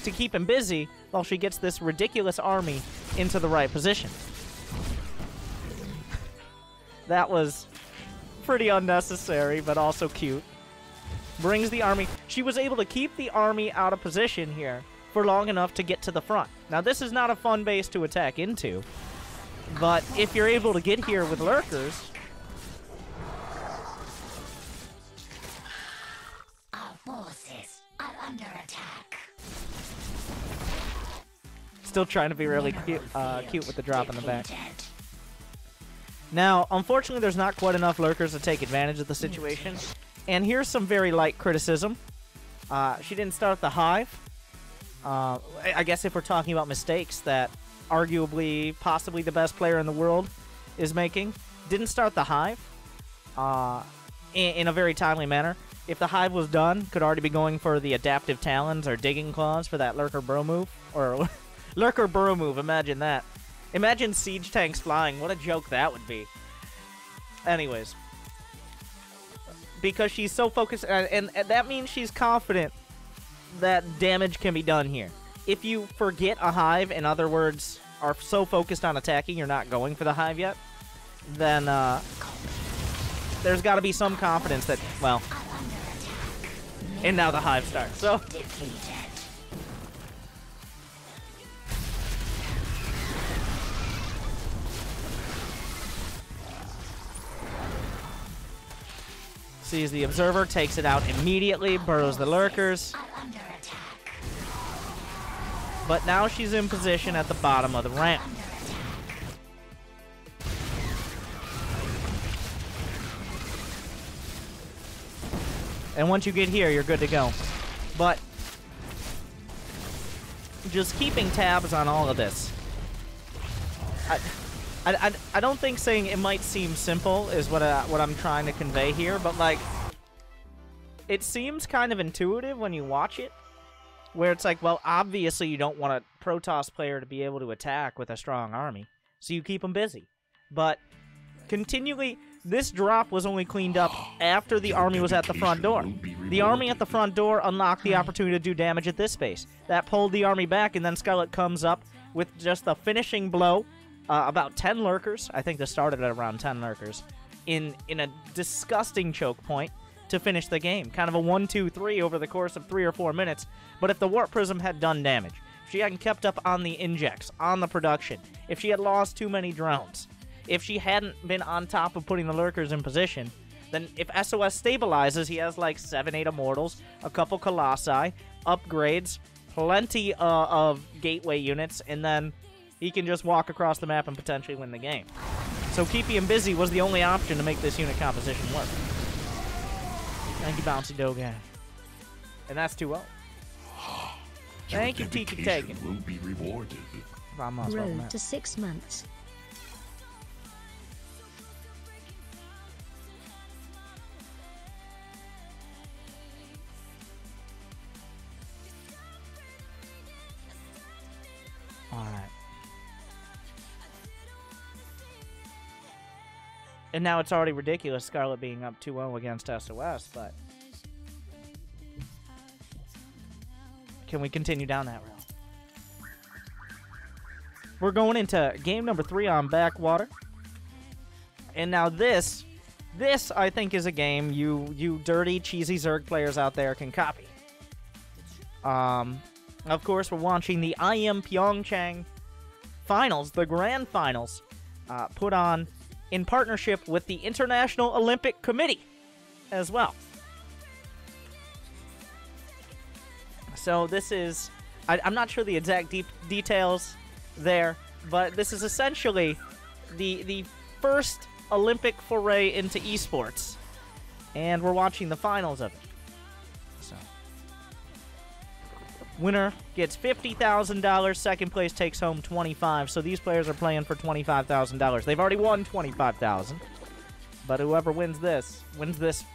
to keep him busy while she gets this ridiculous army into the right position. That was pretty unnecessary, but also cute. Brings the army. She was able to keep the army out of position here for long enough to get to the front. Now, this is not a fun base to attack into, But if you're able to get here with lurkers, Our forces are under attack. still trying to be really cute with the drop in the back. Now, unfortunately, there's not quite enough lurkers to take advantage of the situation. And here's some very light criticism. She didn't start the hive. I guess if we're talking about mistakes that arguably, possibly the best player in the world is making, didn't start the hive in a very timely manner. If the hive was done, could already be going for the adaptive talons or digging claws for that lurker burrow move. Or lurker burrow move, imagine that. Imagine siege tanks flying. What a joke that would be. Anyways. Because she's so focused, and that means she's confident that damage can be done here. If you forget a hive, in other words, are so focused on attacking you're not going for the hive yet, then there's got to be some confidence that, well, and now the hive starts. So sees the observer, takes it out immediately, burrows the lurkers. But now she's in position at the bottom of the ramp. And once you get here, you're good to go. But just keeping tabs on all of this. I don't think saying it might seem simple is what I'm trying to convey here, but like, it seems kind of intuitive when you watch it, where it's like, well, obviously you don't want a Protoss player to be able to attack with a strong army, so you keep them busy. But continually, this drop was only cleaned up after the army was at the front door. The army at the front door unlocked the opportunity to do damage at this space. That pulled the army back, and then Scarlett comes up with just the finishing blow. About 10 lurkers. I think this started at around 10 lurkers. In a disgusting choke point to finish the game. Kind of a 1-2-3 over the course of 3 or 4 minutes. But if the Warp Prism had done damage, if she hadn't kept up on the injects, on the production, if she had lost too many drones, if she hadn't been on top of putting the lurkers in position, then if SOS stabilizes, he has like 7-8 Immortals, a couple Colossi, upgrades, plenty of gateway units, and then he can just walk across the map and potentially win the game. So keeping him busy was the only option to make this unit composition work. Thank you, Bouncy Dogan. And that's 2-0. Thank you, Tiki Taken. Will be rewarded. Vamos, Road to 6 months. Alright. And now it's already ridiculous, Scarlett being up 2-0 against SOS, but can we continue down that route? We're going into game number 3 on Backwater. And now this I think is a game you dirty, cheesy Zerg players out there can copy. Of course, we're watching the IEM Pyeongchang finals, the grand finals, put on in partnership with the International Olympic Committee as well. So this is, I'm not sure the exact details there, but this is essentially the first Olympic foray into esports, and we're watching the finals of it. So, winner gets $50,000. Second place takes home $25,000. So these players are playing for $25,000. They've already won $25,000. But whoever wins this,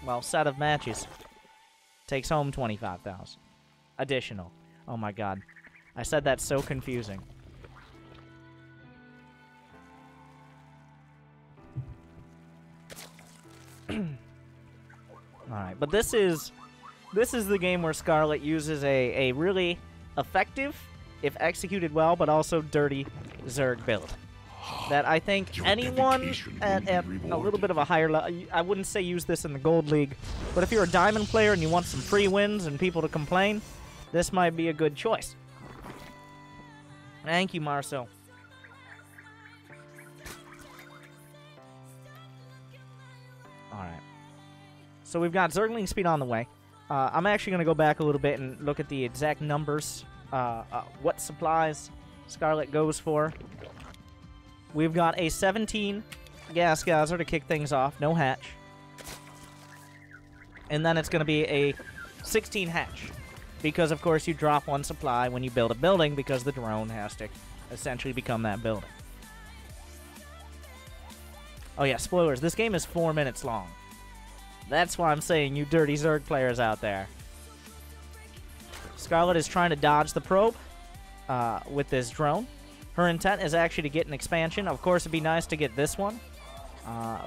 well, set of matches, takes home $25,000. Additional. Oh my god. I said that's so confusing. Alright, but this is the game where Scarlett uses a really effective, if executed well, but also dirty Zerg build. That I think anyone at a little bit of a higher level, I wouldn't say use this in the Gold League, but if you're a Diamond player and you want some free wins and people to complain, this might be a good choice. Thank you, Marcel. So we've got Zergling speed on the way. I'm actually going to go back a little bit and look at the exact numbers. What supplies Scarlett goes for. We've got a 17 gas geyser to kick things off. No hatch. And then it's going to be a 16 hatch. Because, of course, you drop one supply when you build a building because the drone has to essentially become that building. Oh, yeah, spoilers. This game is 4 minutes long. That's why I'm saying, you dirty Zerg players out there. Scarlett is trying to dodge the probe with this drone. Her intent is actually to get an expansion. Of course, it'd be nice to get this one.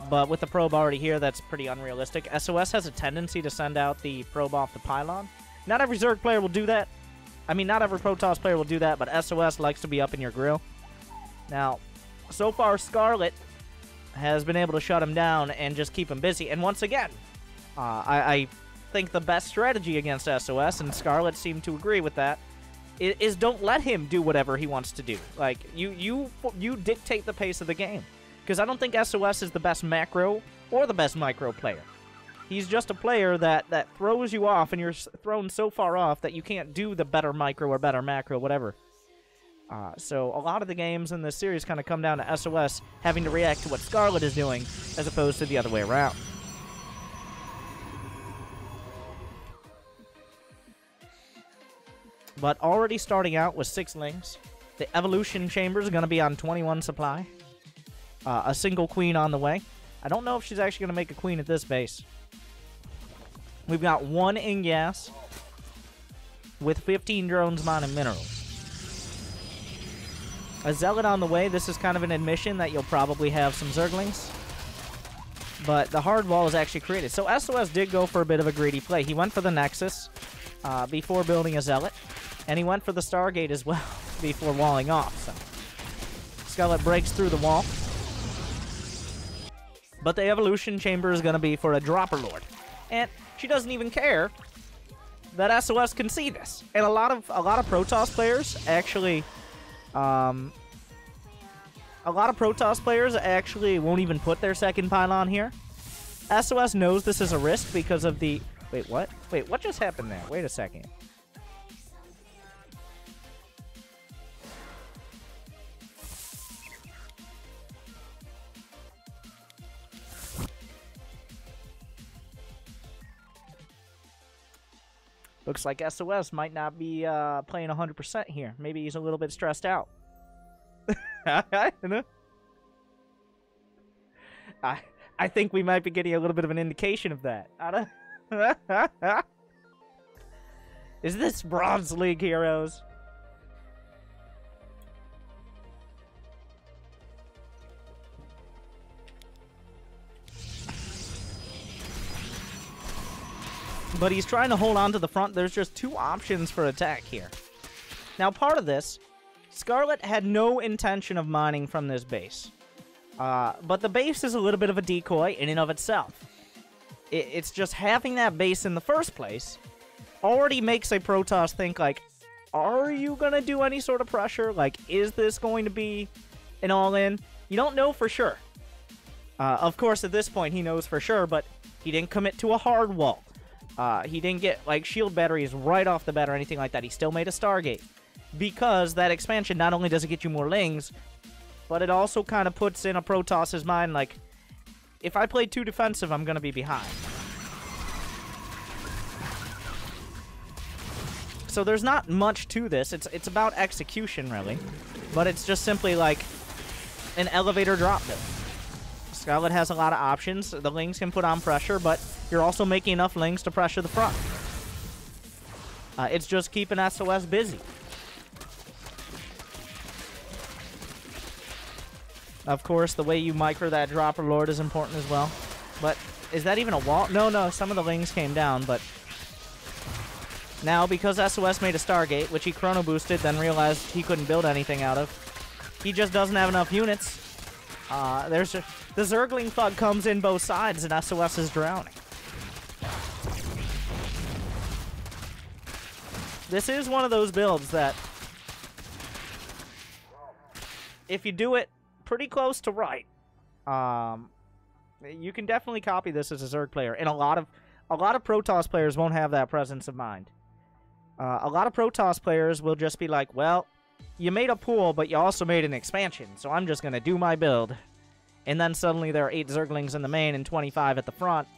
But with the probe already here, that's pretty unrealistic. SOS has a tendency to send out the probe off the pylon. Not every Zerg player will do that. I mean, not every Protoss player will do that, but SOS likes to be up in your grill. Now, so far, Scarlett has been able to shut him down and just keep him busy. And once again, I think the best strategy against SOS, and Scarlett seemed to agree with that, is don't let him do whatever he wants to do. Like, you dictate the pace of the game. Because I don't think SOS is the best macro or the best micro player. He's just a player that throws you off, and you're thrown so far off that you can't do the better micro or better macro, whatever. So a lot of the games in this series kind of come down to SOS having to react to what Scarlett is doing as opposed to the other way around. But already starting out with 6 lings. The evolution chambers are going to be on 21 supply. A single queen on the way. I don't know if she's actually going to make a queen at this base. We've got 1 in gas with 15 drones mining minerals. A zealot on the way. This is kind of an admission that you'll probably have some Zerglings. But the hard wall is actually created. So SOS did go for a bit of a greedy play. He went for the Nexus before building a zealot. And he went for the Stargate as well before walling off. So Scarlett breaks through the wall. But the evolution chamber is going to be for a dropper lord. And she doesn't even care that SOS can see this. And a lot of Protoss players actually won't even put their second pylon here. SOS knows this is a risk because of the... Wait, what? Wait, what just happened there? Wait a second. Looks like SOS might not be playing 100% here. Maybe he's a little bit stressed out. I think we might be getting a little bit of an indication of that. Is this Bronze League Heroes? But he's trying to hold on to the front. There's just 2 options for attack here. Now, part of this, Scarlett had no intention of mining from this base. But the base is a little bit of a decoy in and of itself. It's just having that base in the first place already makes a Protoss think, like, are you going to do any sort of pressure? Like, is this going to be an all-in? You don't know for sure. Of course, at this point, he knows for sure, but he didn't commit to a hard wall. He didn't get, like, shield batteries right off the bat or anything like that. He still made a Stargate. Because that expansion, not only does it get you more lings, but it also kind of puts in a Protoss's mind, like, if I play too defensive, I'm going to be behind. So there's not much to this. It's about execution, really. But it's just simply, like, an elevator drop build. Scarlett has a lot of options. The lings can put on pressure, but you're also making enough lings to pressure the front. It's just keeping SOS busy. Of course, the way you micro that dropper lord is important as well. But is that even a wall? No, some of the lings came down, but now because SOS made a Stargate, which he chrono boosted, then realized he couldn't build anything out of, he just doesn't have enough units. The Zergling thug comes in both sides, and SOS is drowning. This is one of those builds that, if you do it pretty close to right, you can definitely copy this as a Zerg player. And a lot a lot of Protoss players won't have that presence of mind. A lot of Protoss players will just be like, well, you made a pool, but you also made an expansion, so I'm just going to do my build. And then suddenly there are 8 Zerglings in the main and 25 at the front,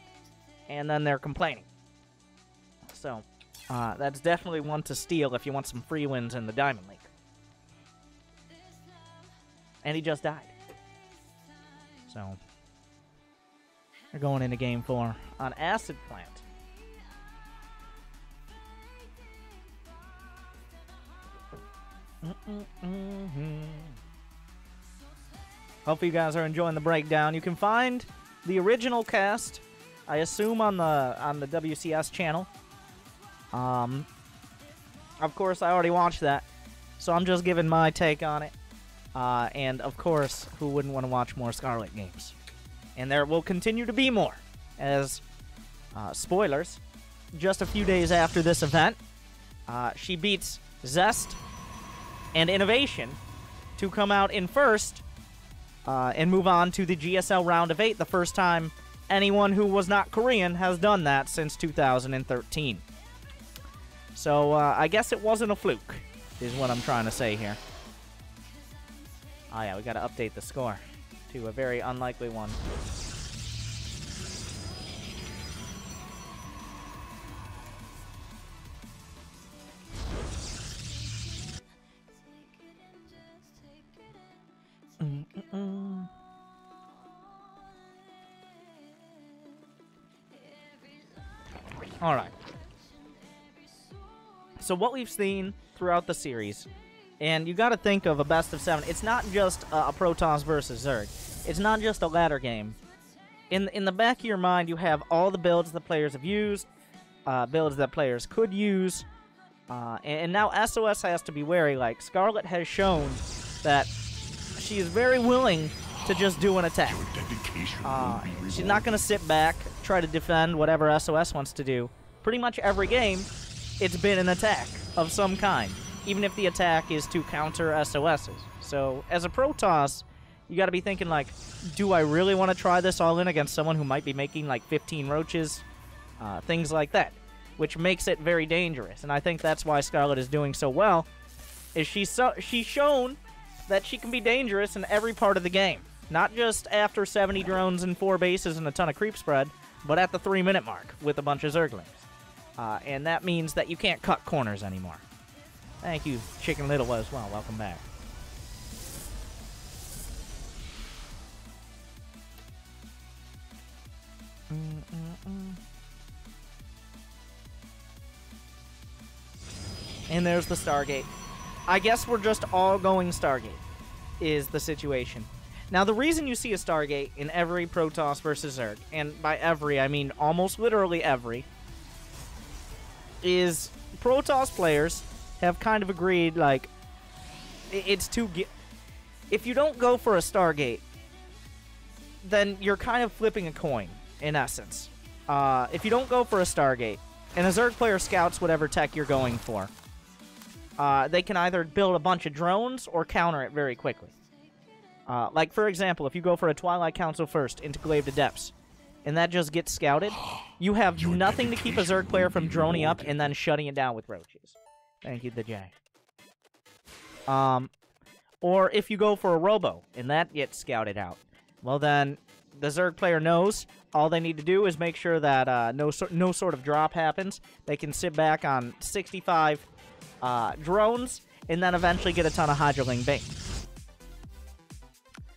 and then they're complaining. So, that's definitely one to steal if you want some free wins in the Diamond League. And he just died. So, they're going into Game 4 on Acid Plant. Hopefully you guys are enjoying the breakdown. You can find the original cast, I assume, on the WCS channel. Of course, I already watched that, so I'm just giving my take on it. And of course, who wouldn't want to watch more Scarlett games? And there will continue to be more, as spoilers. Just a few days after this event, she beats Zest and Innovation to come out in first and move on to the GSL round of 8, the first time anyone who was not Korean has done that since 2013. So I guess it wasn't a fluke, is what I'm trying to say here. Oh yeah, we gotta update the score to a very unlikely one. Alright. So what we've seen throughout the series, and you gotta think of a best of 7, it's not just a Protoss versus Zerg. It's not just a ladder game. In the back of your mind, you have all the builds that players have used, builds that players could use, and now SOS has to be wary. Like, Scarlett has shown that she is very willing to just do an attack. She's not going to sit back, try to defend whatever SOS wants to do. Pretty much every game, it's been an attack of some kind, even if the attack is to counter SOSs. So, as a Protoss, you got to be thinking, like, do I really want to try this all in against someone who might be making, like, 15 roaches? Things like that, which makes it very dangerous. And I think that's why Scarlett is doing so well, is she's shown that she can be dangerous in every part of the game. Not just after 70 drones and 4 bases and a ton of creep spread, but at the 3-minute mark with a bunch of Zerglings. And that means that you can't cut corners anymore. Thank you, Chicken Little, as well. Welcome back. And there's the Stargate. I guess we're just all going Stargate, is the situation. Now, the reason you see a Stargate in every Protoss versus Zerg, and by every, I mean almost literally every, is Protoss players have kind of agreed, like, it's too... If you don't go for a Stargate, then you're kind of flipping a coin, in essence. If you don't go for a Stargate, and a Zerg player scouts whatever tech you're going for, they can either build a bunch of drones or counter it very quickly. Like, for example, if you go for a Twilight Council first into Glaive to Depths, and that just gets scouted, you have nothing to keep a Zerg player from droning up and then shutting it down with roaches. Thank you, the J. Or if you go for a Robo, and that gets scouted out, well then, the Zerg player knows all they need to do is make sure that no sort of drop happens. They can sit back on 65 drones, and then eventually get a ton of Hydroling bait.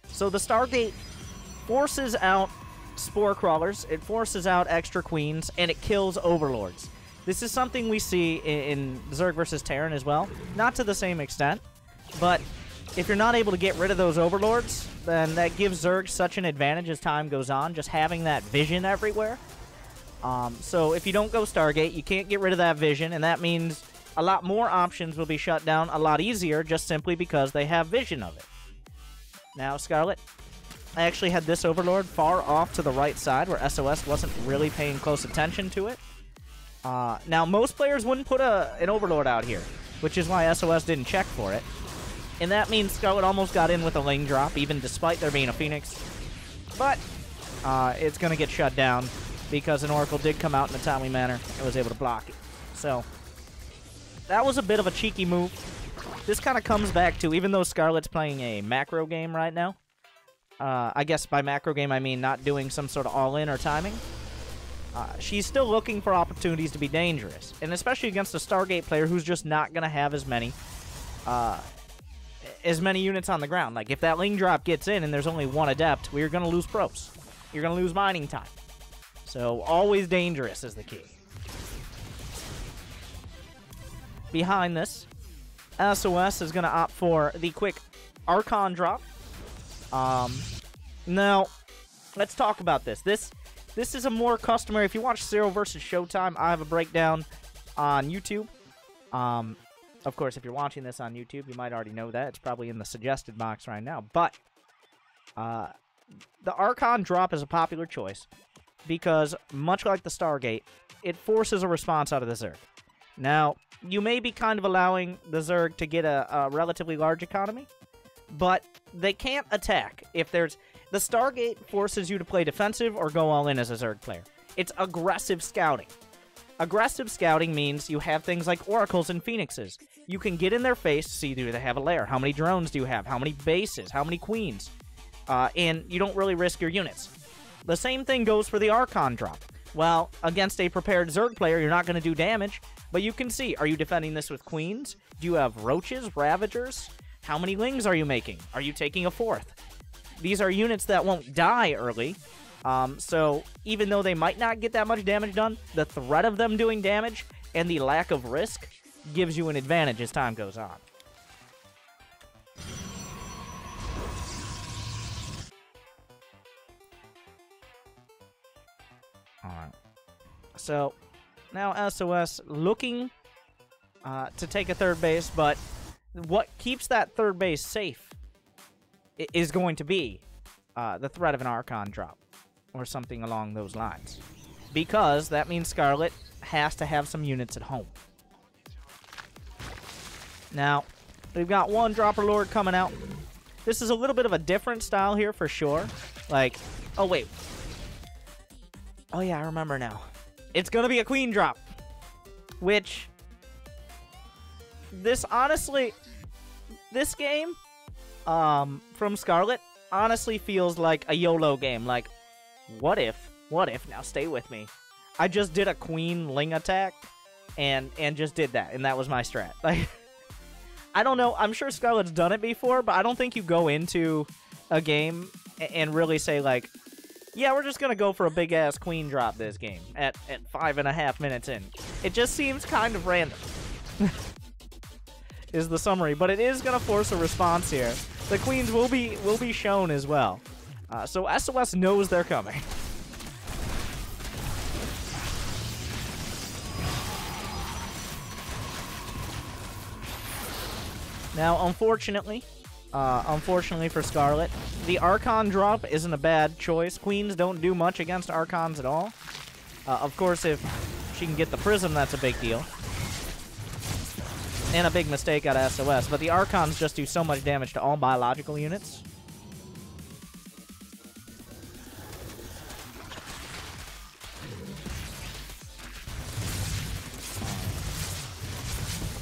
So the Stargate forces out Spore Crawlers, it forces out extra Queens, and it kills Overlords. This is something we see in Zerg vs. Terran as well. Not to the same extent, but if you're not able to get rid of those Overlords, then that gives Zerg such an advantage as time goes on, just having that vision everywhere. So if you don't go Stargate, you can't get rid of that vision, and that means a lot more options will be shut down a lot easier just simply because they have vision of it. Now, Scarlett, I actually had this Overlord far off to the right side where SOS wasn't really paying close attention to it. Now, most players wouldn't put an Overlord out here, which is why SOS didn't check for it. And that means Scarlett almost got in with a lane drop, even despite there being a Phoenix. But it's going to get shut down because an Oracle did come out in a timely manner and was able to block it. So that was a bit of a cheeky move. This kind of comes back to, even though Scarlett's playing a macro game right now, I guess by macro game I mean not doing some sort of all-in or timing, she's still looking for opportunities to be dangerous, and especially against a Stargate player who's just not going to have as many units on the ground. Like, if that Ling drop gets in and there's only one Adept, we're going to lose pros. You're going to lose mining time. So, always dangerous is the key. Behind this, SOS is going to opt for the quick Archon drop. Now, let's talk about this. This is a more customary. If you watch Zero vs. Showtime, I have a breakdown on YouTube. Of course, if you're watching this on YouTube, you might already know that. It's probably in the suggested box right now. But the Archon drop is a popular choice because, much like the Stargate, it forces a response out of the Zerg. Now, you may be kind of allowing the Zerg to get a relatively large economy, but they can't attack if there's... The Stargate forces you to play defensive or go all in as a Zerg player. It's aggressive scouting. Aggressive scouting means you have things like Oracles and Phoenixes. You can get in their face, see do they have a lair, how many drones do you have, how many bases, how many queens, and you don't really risk your units. The same thing goes for the Archon drop. Well, against a prepared Zerg player, you're not going to do damage, but you can see, are you defending this with queens? Do you have roaches, ravagers? How many lings are you making? Are you taking a fourth? These are units that won't die early, so even though they might not get that much damage done, the threat of them doing damage and the lack of risk gives you an advantage as time goes on. Alright. So, now SOS looking to take a third base, but what keeps that third base safe is going to be the threat of an Archon drop or something along those lines, because that means Scarlett has to have some units at home. Now, we've got one Dropper Lord coming out. This is a little bit of a different style here for sure. Like, oh wait. Oh yeah, I remember now. It's going to be a Queen drop, which, this honestly, this game from Scarlett honestly feels like a YOLO game. Like, what if, now stay with me. I just did a Queen Ling attack and just did that, and that was my strat. Like, I don't know, I'm sure Scarlett's done it before, but I don't think you go into a game and really say, like, yeah, we're just gonna go for a big-ass Queen drop this game at 5.5 minutes in. It just seems kind of random, is the summary, but it is gonna force a response here. The queens will be shown as well. So SOS knows they're coming. Now, unfortunately for Scarlett, the Archon drop isn't a bad choice. Queens don't do much against Archons at all. Of course, if she can get the Prism, that's a big deal. And a big mistake out of SOS, but the Archons just do so much damage to all biological units.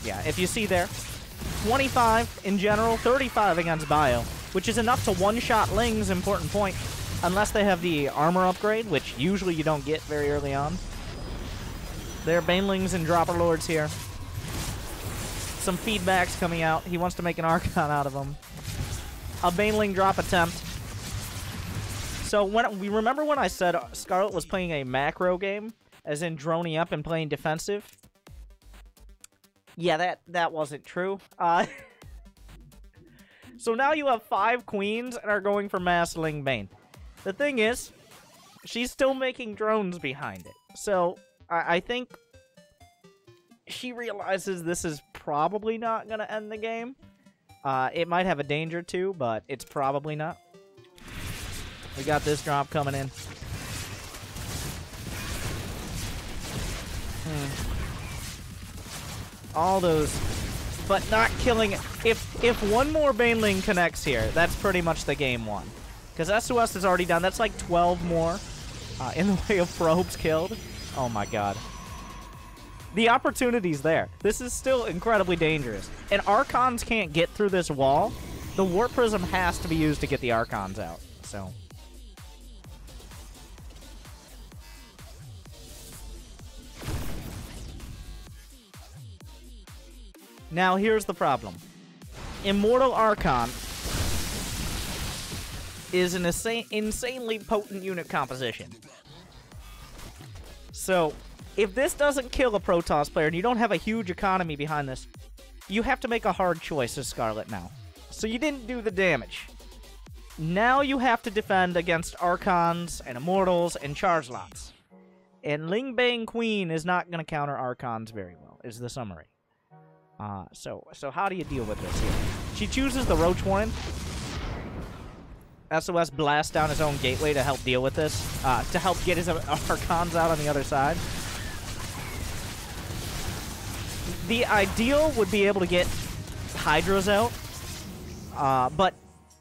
Yeah, if you see there, 25 in general, 35 against Bio, which is enough to one-shot Ling's, important point, unless they have the armor upgrade, which usually you don't get very early on. There are Banelings and Dropper Lords here. Some feedbacks coming out. He wants to make an Archon out of them. A Baneling drop attempt. So we remember when I said Scarlett was playing a macro game, as in droning up and playing defensive? Yeah, that wasn't true. So now you have 5 queens and are going for Mass Ling Bane. The thing is, she's still making drones behind it. So I think she realizes this is probably not going to end the game. It might have a danger too, but it's probably not. We got this drop coming in. All those, but not killing it. If one more Baneling connects here, that's pretty much the game won. Because SOS is already done. That's like 12 more. in the way of probes killed. Oh my god. The opportunity's there. This is still incredibly dangerous. And Archons can't get through this wall. The Warp Prism has to be used to get the Archons out. So... Now, here's the problem. Immortal Archon is an insanely potent unit composition. So, if this doesn't kill a Protoss player and you don't have a huge economy behind this, you have to make a hard choice as Scarlett now. So you didn't do the damage. Now you have to defend against Archons and Immortals and Charge Lots. And Ling Bang Queen is not going to counter Archons very well, is the summary. So how do you deal with this here? She chooses the Roach Warren. SOS blasts down his own gateway to help deal with this, to help get his Archons out on the other side. The ideal would be able to get Hydras out, but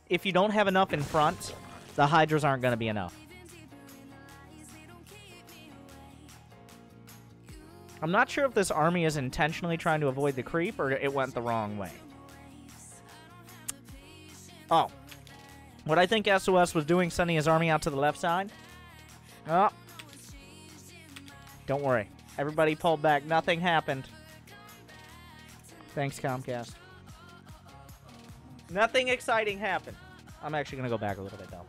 if you don't have enough in front, the Hydras aren't going to be enough. I'm not sure if this army is intentionally trying to avoid the creep or it went the wrong way. Oh. What I think SOS was doing, sending his army out to the left side. Oh. Don't worry. Everybody pulled back. Nothing happened. Thanks, Comcast. Nothing exciting happened. I'm actually going to go back a little bit, though.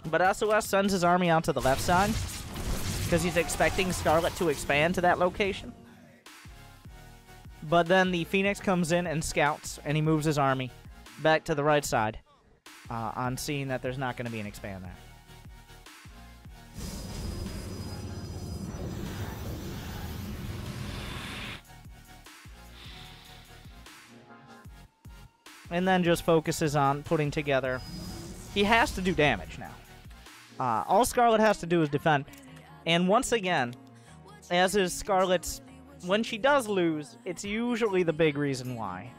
But SOS sends his army out to the left side because he's expecting Scarlett to expand to that location. But then the Phoenix comes in and scouts, and he moves his army back to the right side on seeing that there's not going to be an expand there. And then just focuses on putting together... He has to do damage now. All Scarlett has to do is defend. And once again, as is Scarlett's... When she does lose, it's usually the big reason why.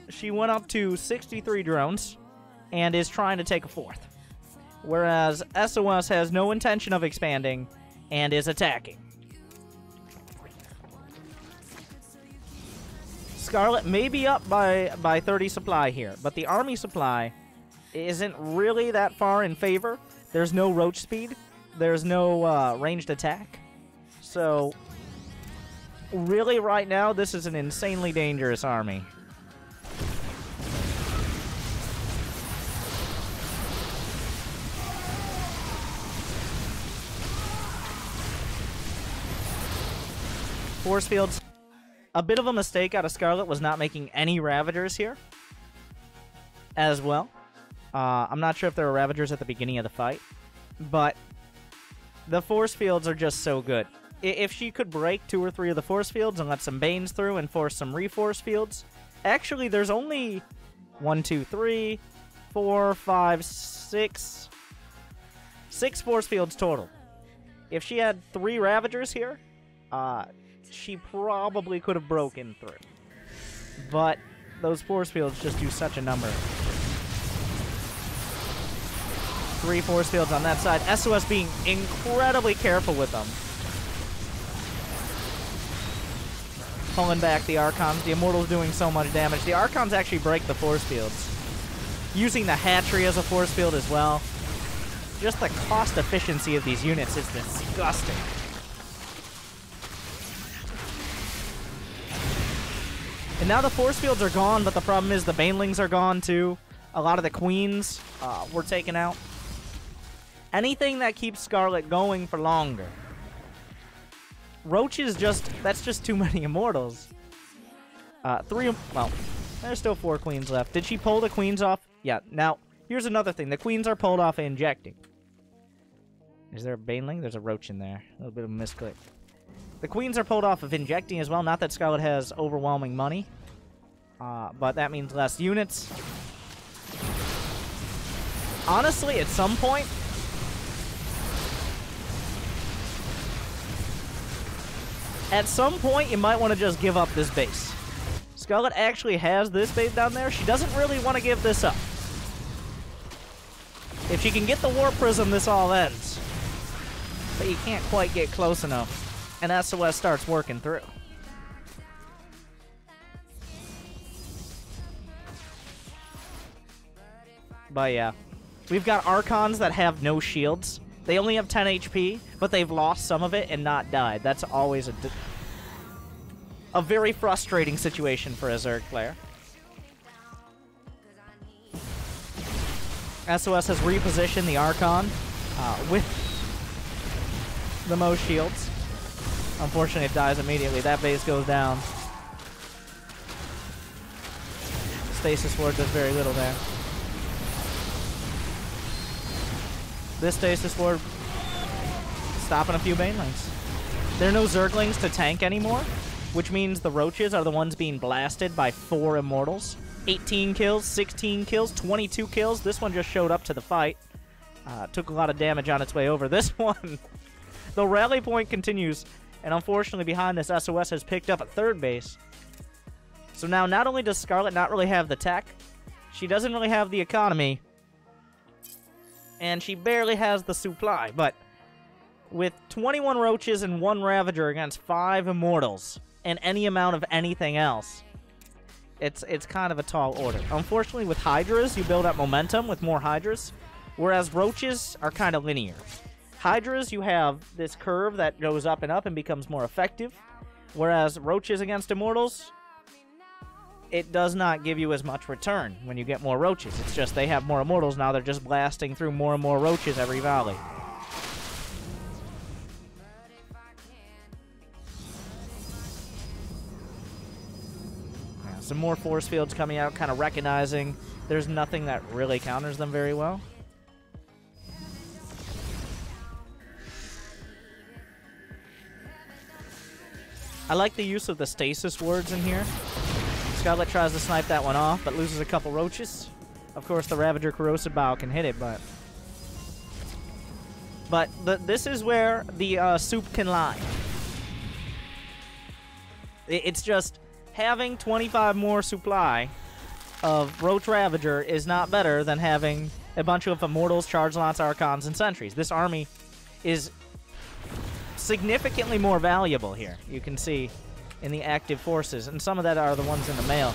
She went up to 63 drones and is trying to take a fourth. Whereas SOS has no intention of expanding and is attacking. Scarlett may be up by 30 supply here, but the army supply isn't really that far in favor. There's no roach speed. There's no ranged attack. So, really right now, this is an insanely dangerous army. Force fields. A bit of a mistake out of Scarlett was not making any Ravagers here as well. I'm not sure if there were Ravagers at the beginning of the fight, but the force fields are just so good. If she could break 2 or 3 of the force fields and let some Banes through and force some reforce fields. Actually, there's only 1, 2, 3, 4, 5, 6 force fields total. If she had 3 Ravagers here, she probably could have broken through. But those force fields just do such a number. 3 force fields on that side. SOS being incredibly careful with them. Pulling back the Archons. The Immortals doing so much damage. The Archons actually break the force fields. Using the Hatchery as a force field as well. Just the cost efficiency of these units is disgusting. And now the force fields are gone, but the problem is the Banelings are gone too. A lot of the Queens were taken out. Anything that keeps Scarlett going for longer. Roach is that's just too many Immortals. 3, well, there's still 4 Queens left. Did she pull the Queens off? Yeah, now, here's another thing. The Queens are pulled off injecting. Is there a Baneling? There's a Roach in there. A little bit of a misclick. The Queens are pulled off of injecting as well. Not that Scarlett has overwhelming money. But that means less units. Honestly, at some point... you might want to just give up this base. Scarlett actually has this base down there. She doesn't really want to give this up. If she can get the Warp Prism, this all ends. But you can't quite get close enough. And SOS starts working through. But yeah. We've got Archons that have no shields. They only have 10 HP, but they've lost some of it and not died. That's always a very frustrating situation for a Zerg player. SOS has repositioned the Archon with the most shields. Unfortunately, it dies immediately. That base goes down. Stasis Ward does very little there. This Stasis Ward stopping a few Banelings. There are no Zerglings to tank anymore, which means the Roaches are the ones being blasted by 4 Immortals. 18 kills, 16 kills, 22 kills. This one just showed up to the fight. Took a lot of damage on its way over. This one, the rally point continues, and unfortunately behind this, SOS has picked up a 3rd base. So now not only does Scarlett not really have the tech, she doesn't really have the economy, and she barely has the supply, but with 21 Roaches and 1 Ravager against 5 Immortals and any amount of anything else, it's kind of a tall order. Unfortunately, with Hydras, you build up momentum with more Hydras, whereas Roaches are kind of linear. Hydras, you have this curve that goes up and becomes more effective, whereas Roaches against Immortals, it does not give you as much return when you get more Roaches. It's just they have more Immortals now. They're just blasting through more and more Roaches every volley. Yeah, some more force fields coming out, kind of recognizing there's nothing that really counters them very well. I like the use of the stasis wards in here. Scarlett tries to snipe that one off, but loses a couple Roaches. Of course, the Ravager Corrosive Bow can hit it, but this is where the soup can lie. It's just having 25 more supply of Roach Ravager is not better than having a bunch of Immortals, Charge Lots, Archons, and Sentries. This army is significantly more valuable here. You can see in the active forces, and some of that are the ones in the mail.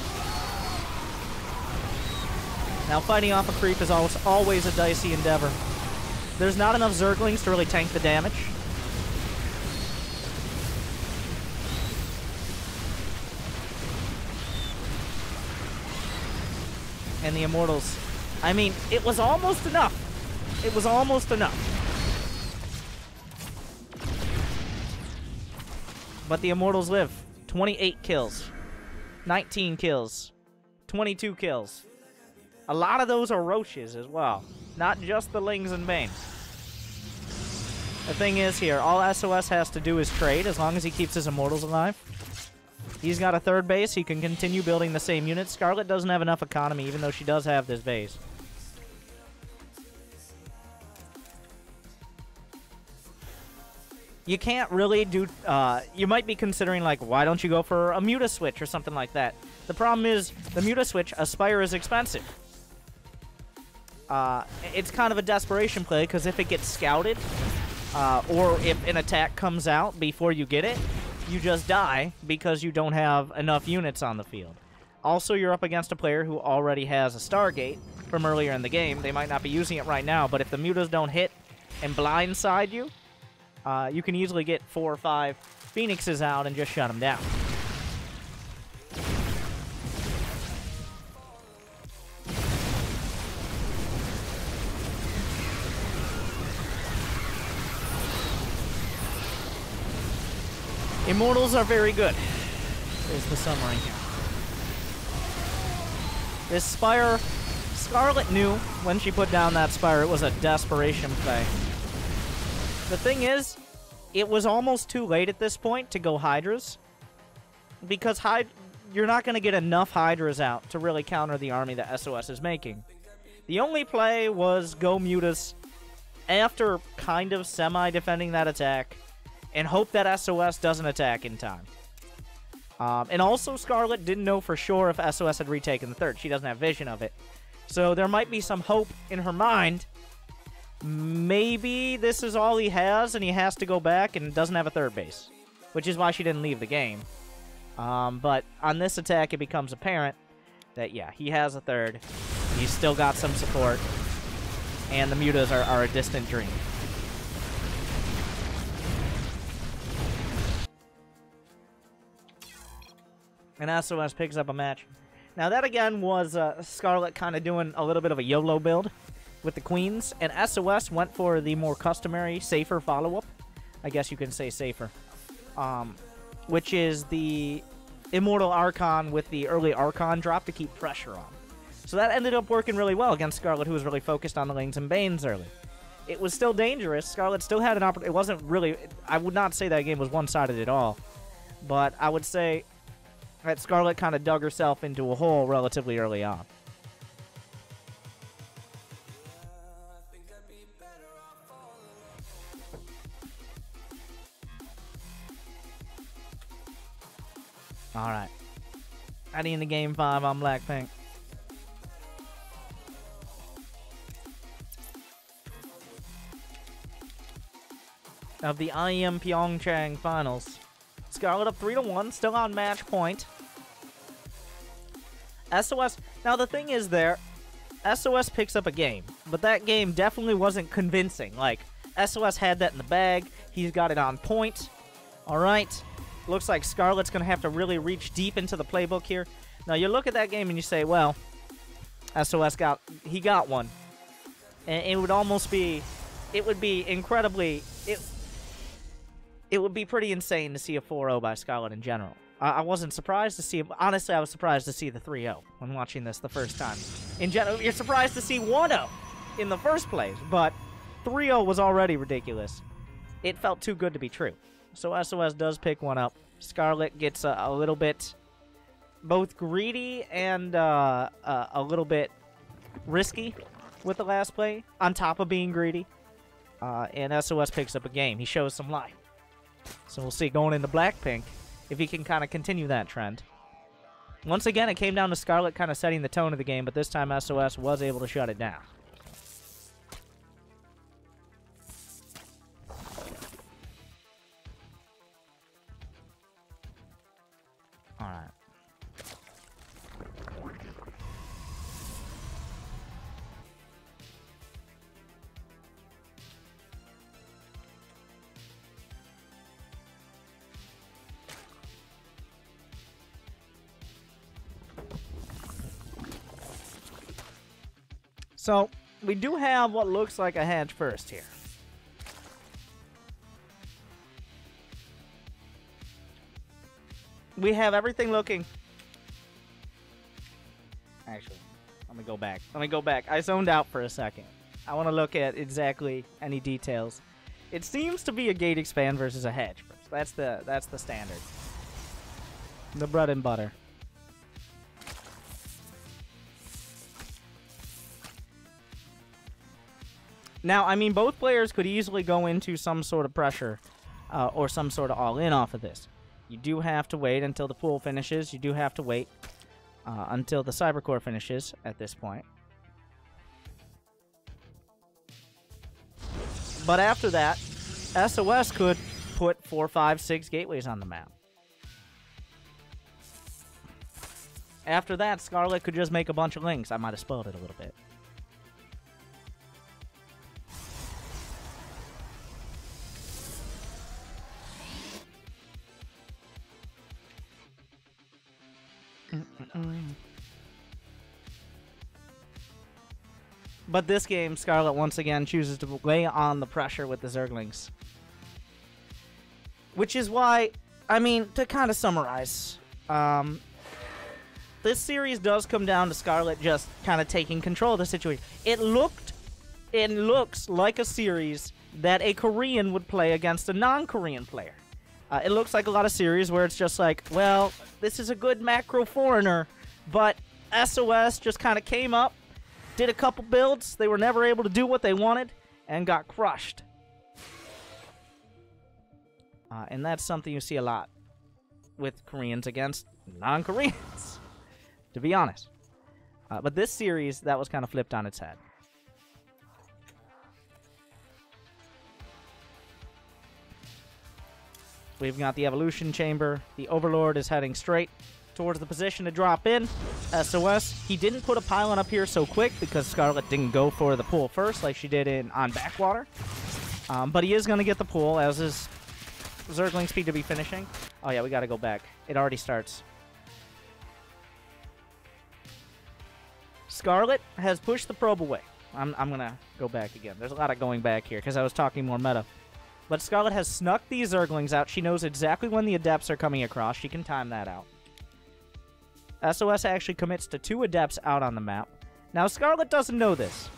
Now, fighting off a creep is always a dicey endeavor. There's not enough Zerglings to really tank the damage. And the Immortals, I mean, it was almost enough. It was almost enough. But the Immortals live. 28 kills, 19 kills, 22 kills. A lot of those are Roaches as well, not just the Lings and Banes. The thing is here, all SOS has to do is trade as long as he keeps his Immortals alive. He's got a 3rd base, he can continue building the same units. Scarlett doesn't have enough economy, even though she does have this base. You can't really do, you might be considering, like, why don't you go for a Muta switch or something like that? The problem is, the Muta switch, Aspire is expensive. It's kind of a desperation play, because if it gets scouted, or if an attack comes out before you get it, you just die because you don't have enough units on the field. Also, you're up against a player who already has a Stargate from earlier in the game. They might not be using it right now, but if the Mutas don't hit and blindside you, you can easily get 4 or 5 Phoenixes out and just shut them down. Immortals are very good, is the summary here. This Spire, Scarlett knew when she put down that Spire it was a desperation play. The thing is, it was almost too late at this point to go Hydras, because you're not going to get enough Hydras out to really counter the army that SOS is making. The only play was go Mutas after kind of semi-defending that attack, and hope that SOS doesn't attack in time. And also, Scarlett didn't know for sure if SOS had retaken the 3rd. She doesn't have vision of it. So there might be some hope in her mind maybe this is all he has, and he has to go back and doesn't have a third base, which is why she didn't leave the game. But on this attack, it becomes apparent that, yeah, he has a third. He's still got some support, and the mutas are a distant dream. And SOS picks up a match. Now, that again was Scarlett kind of doing a little bit of a YOLO build with the queens, and SOS went for the more customary, safer follow-up. I guess you can say safer. Which is the Immortal Archon with the early Archon drop to keep pressure on. So that ended up working really well against Scarlett, who was really focused on the Lings and Banes early. It was still dangerous. Scarlett still had an opportunity. It wasn't really... I would not say that game was one-sided at all. But I would say that Scarlett kind of dug herself into a hole relatively early on. Alright. Heading into Game 5 on Blackpink. Of the IEM Pyeongchang Finals. Scarlett up 3-1, still on match point. SOS... Now, the thing is there, SOS picks up a game, but that game definitely wasn't convincing. Like, SOS had that in the bag. He's got it on point. Alright. Looks like Scarlett's going to have to really reach deep into the playbook here. Now, you look at that game and you say, well, SOS got one. And it would almost be... It would be incredibly... It would be pretty insane to see a 4-0 by Scarlett in general. I wasn't surprised to see... Honestly, I was surprised to see the 3-0 when watching this the first time. In general, you're surprised to see 1-0 in the first place, but 3-0 was already ridiculous. It felt too good to be true. So SOS does pick one up. Scarlett gets a little bit both greedy and a little bit risky with the last play, on top of being greedy. And SOS picks up a game. He shows some life. So we'll see going into Blackpink if he can kind of continue that trend. Once again, it came down to Scarlett kind of setting the tone of the game, but this time SOS was able to shut it down. Alright. So, we do have what looks like a hedge first here. We have everything looking... Actually, let me go back. I zoned out for a second. I want to look at exactly any details. It seems to be a gate expand versus a hedge first. That's the standard. The bread and butter. Now, I mean, both players could easily go into some sort of pressure or some sort of all-in off of this. You do have to wait until the pool finishes. You do have to wait until the Cybercore finishes at this point. But after that, SOS could put 4, 5, 6 gateways on the map. After that, Scarlett could just make a bunch of links. I might have spoiled it a little bit. But this game, Scarlett once again chooses to lay on the pressure with the Zerglings. Which is why, I mean, to kind of summarize, this series does come down to Scarlett just kind of taking control of the situation. It looks like a series that a Korean would play against a non-Korean player. It looks like a lot of series where it's just like, well, this is a good macro foreigner, but SOS just kind of came up, did a couple builds, they were never able to do what they wanted, and got crushed. And that's something you see a lot with Koreans against non-Koreans, to be honest. But this series, that was kind of flipped on its head. We've got the Evolution Chamber. The Overlord is heading straight towards the position to drop in. SOS, he didn't put a pylon up here so quick because Scarlett didn't go for the pool first like she did on Backwater. But he is going to get the pool, as is Zergling Speed to be finishing. Oh yeah, we got to go back. It already starts. Scarlett has pushed the probe away. I'm going to go back again. There's a lot of going back here because I was talking more meta. But Scarlett has snuck these Zerglings out. She knows exactly when the Adepts are coming across. She can time that out. SOS actually commits to 2 Adepts out on the map. Now, Scarlett doesn't know this.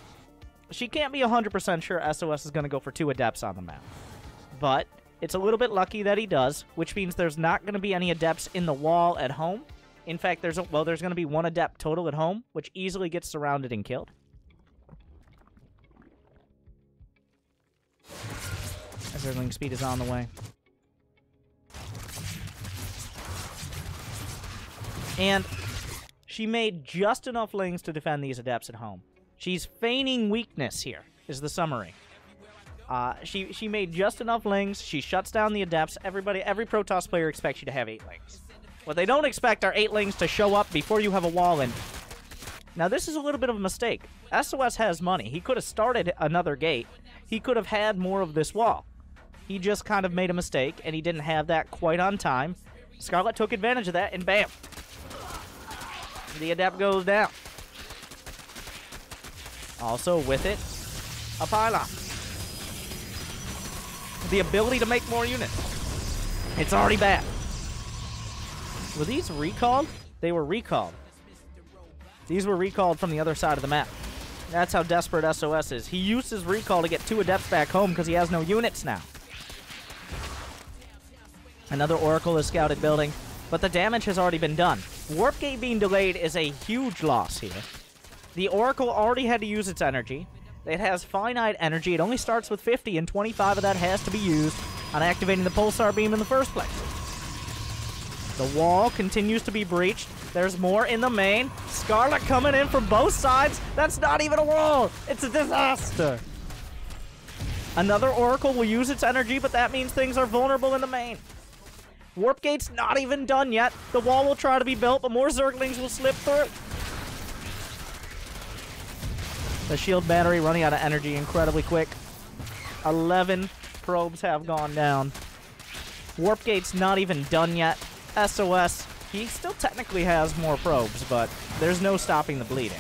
She can't be 100% sure SOS is going to go for 2 Adepts on the map. But it's a little bit lucky that he does, which means there's not going to be any Adepts in the wall at home. In fact, there's going to be 1 Adept total at home, which easily gets surrounded and killed. Zergling Speed is on the way. And she made just enough lings to defend these Adepts at home. She's feigning weakness here, is the summary. She made just enough lings. She shuts down the Adepts. Every Protoss player expects you to have 8 lings. What they don't expect are 8 lings to show up before you have a wall in. Now, this is a little bit of a mistake. SOS has money. He could have started another gate. He could have had more of this wall. He just kind of made a mistake, and he didn't have that quite on time. Scarlett took advantage of that, and bam! The Adept goes down. Also, with it, a pylon. The ability to make more units. It's already bad. Were these recalled? They were recalled. These were recalled from the other side of the map. That's how desperate SOS is. He used his recall to get 2 Adepts back home because he has no units now. Another Oracle is scouted building, but the damage has already been done. Warp Gate being delayed is a huge loss here. The Oracle already had to use its energy. It has finite energy. It only starts with 50, and 25 of that has to be used on activating the Pulsar Beam in the first place. The wall continues to be breached. There's more in the main. Scarlett coming in from both sides. That's not even a wall. It's a disaster. Another Oracle will use its energy, but that means things are vulnerable in the main. Warp Gate's not even done yet. The wall will try to be built, but more Zerglings will slip through. The shield battery running out of energy incredibly quick. 11 probes have gone down. Warp Gate's not even done yet. SOS, he still technically has more probes, but there's no stopping the bleeding.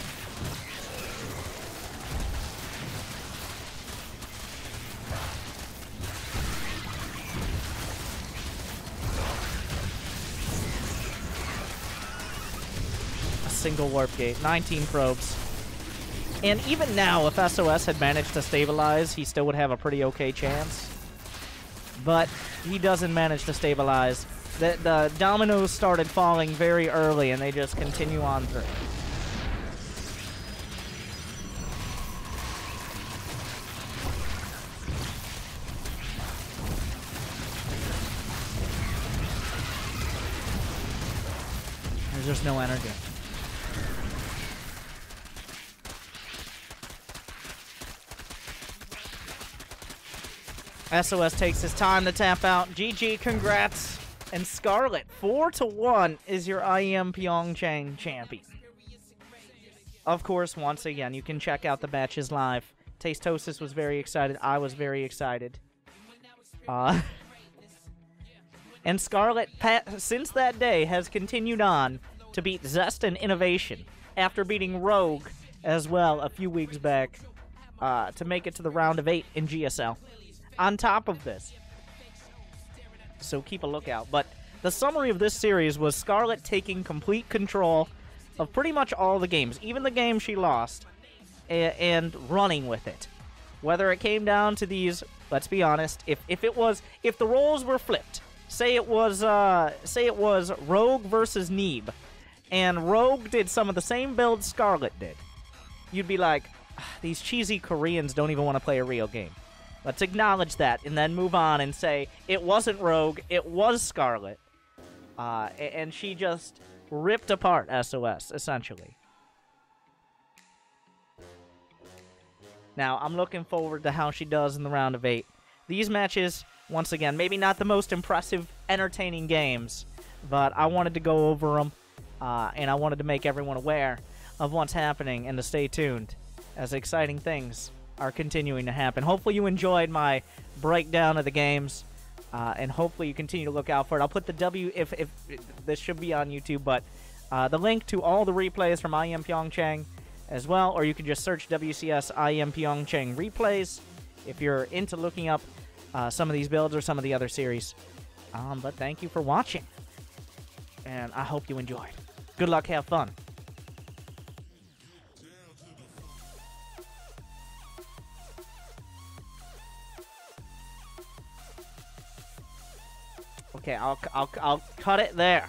Single warp gate, 19 probes. And even now, if SOS had managed to stabilize, he still would have a pretty okay chance. But he doesn't manage to stabilize. The dominoes started falling very early, and they just continue on through. There's just no energy. SOS takes his time to tap out. GG, congrats. And Scarlett, 4-1, is your IEM Pyeongchang champion. Of course, once again, you can check out the matches live. Tastosis was very excited. I was very excited. And Scarlett, since that day, has continued on to beat Zest and Innovation after beating Rogue as well a few weeks back to make it to the round of 8 in GSL. On top of this. So keep a lookout. But the summary of this series was Scarlett taking complete control of pretty much all the games, even the game she lost, and running with it. Whether it came down to these, let's be honest, if the roles were flipped, say it was Rogue versus Neeb, and Rogue did some of the same builds Scarlett did, you'd be like, these cheesy Koreans don't even want to play a real game. Let's acknowledge that and then move on and say it wasn't Rogue, it was Scarlett. And she just ripped apart SOS, essentially. Now, I'm looking forward to how she does in the round of 8. These matches Once again, maybe not the most impressive, entertaining games, but I wanted to go over them, and I wanted to make everyone aware of what's happening and to stay tuned as exciting things are continuing to happen. Hopefully you enjoyed my breakdown of the games, and hopefully you continue to look out for it. I'll put the if this should be on YouTube, but the link to all the replays from IEM Pyeongchang as well, or you can just search WCS IEM Pyeongchang replays if you're into looking up some of these builds or some of the other series. But thank you for watching, and I hope you enjoyed. Good luck, have fun. Okay, I'll cut it there.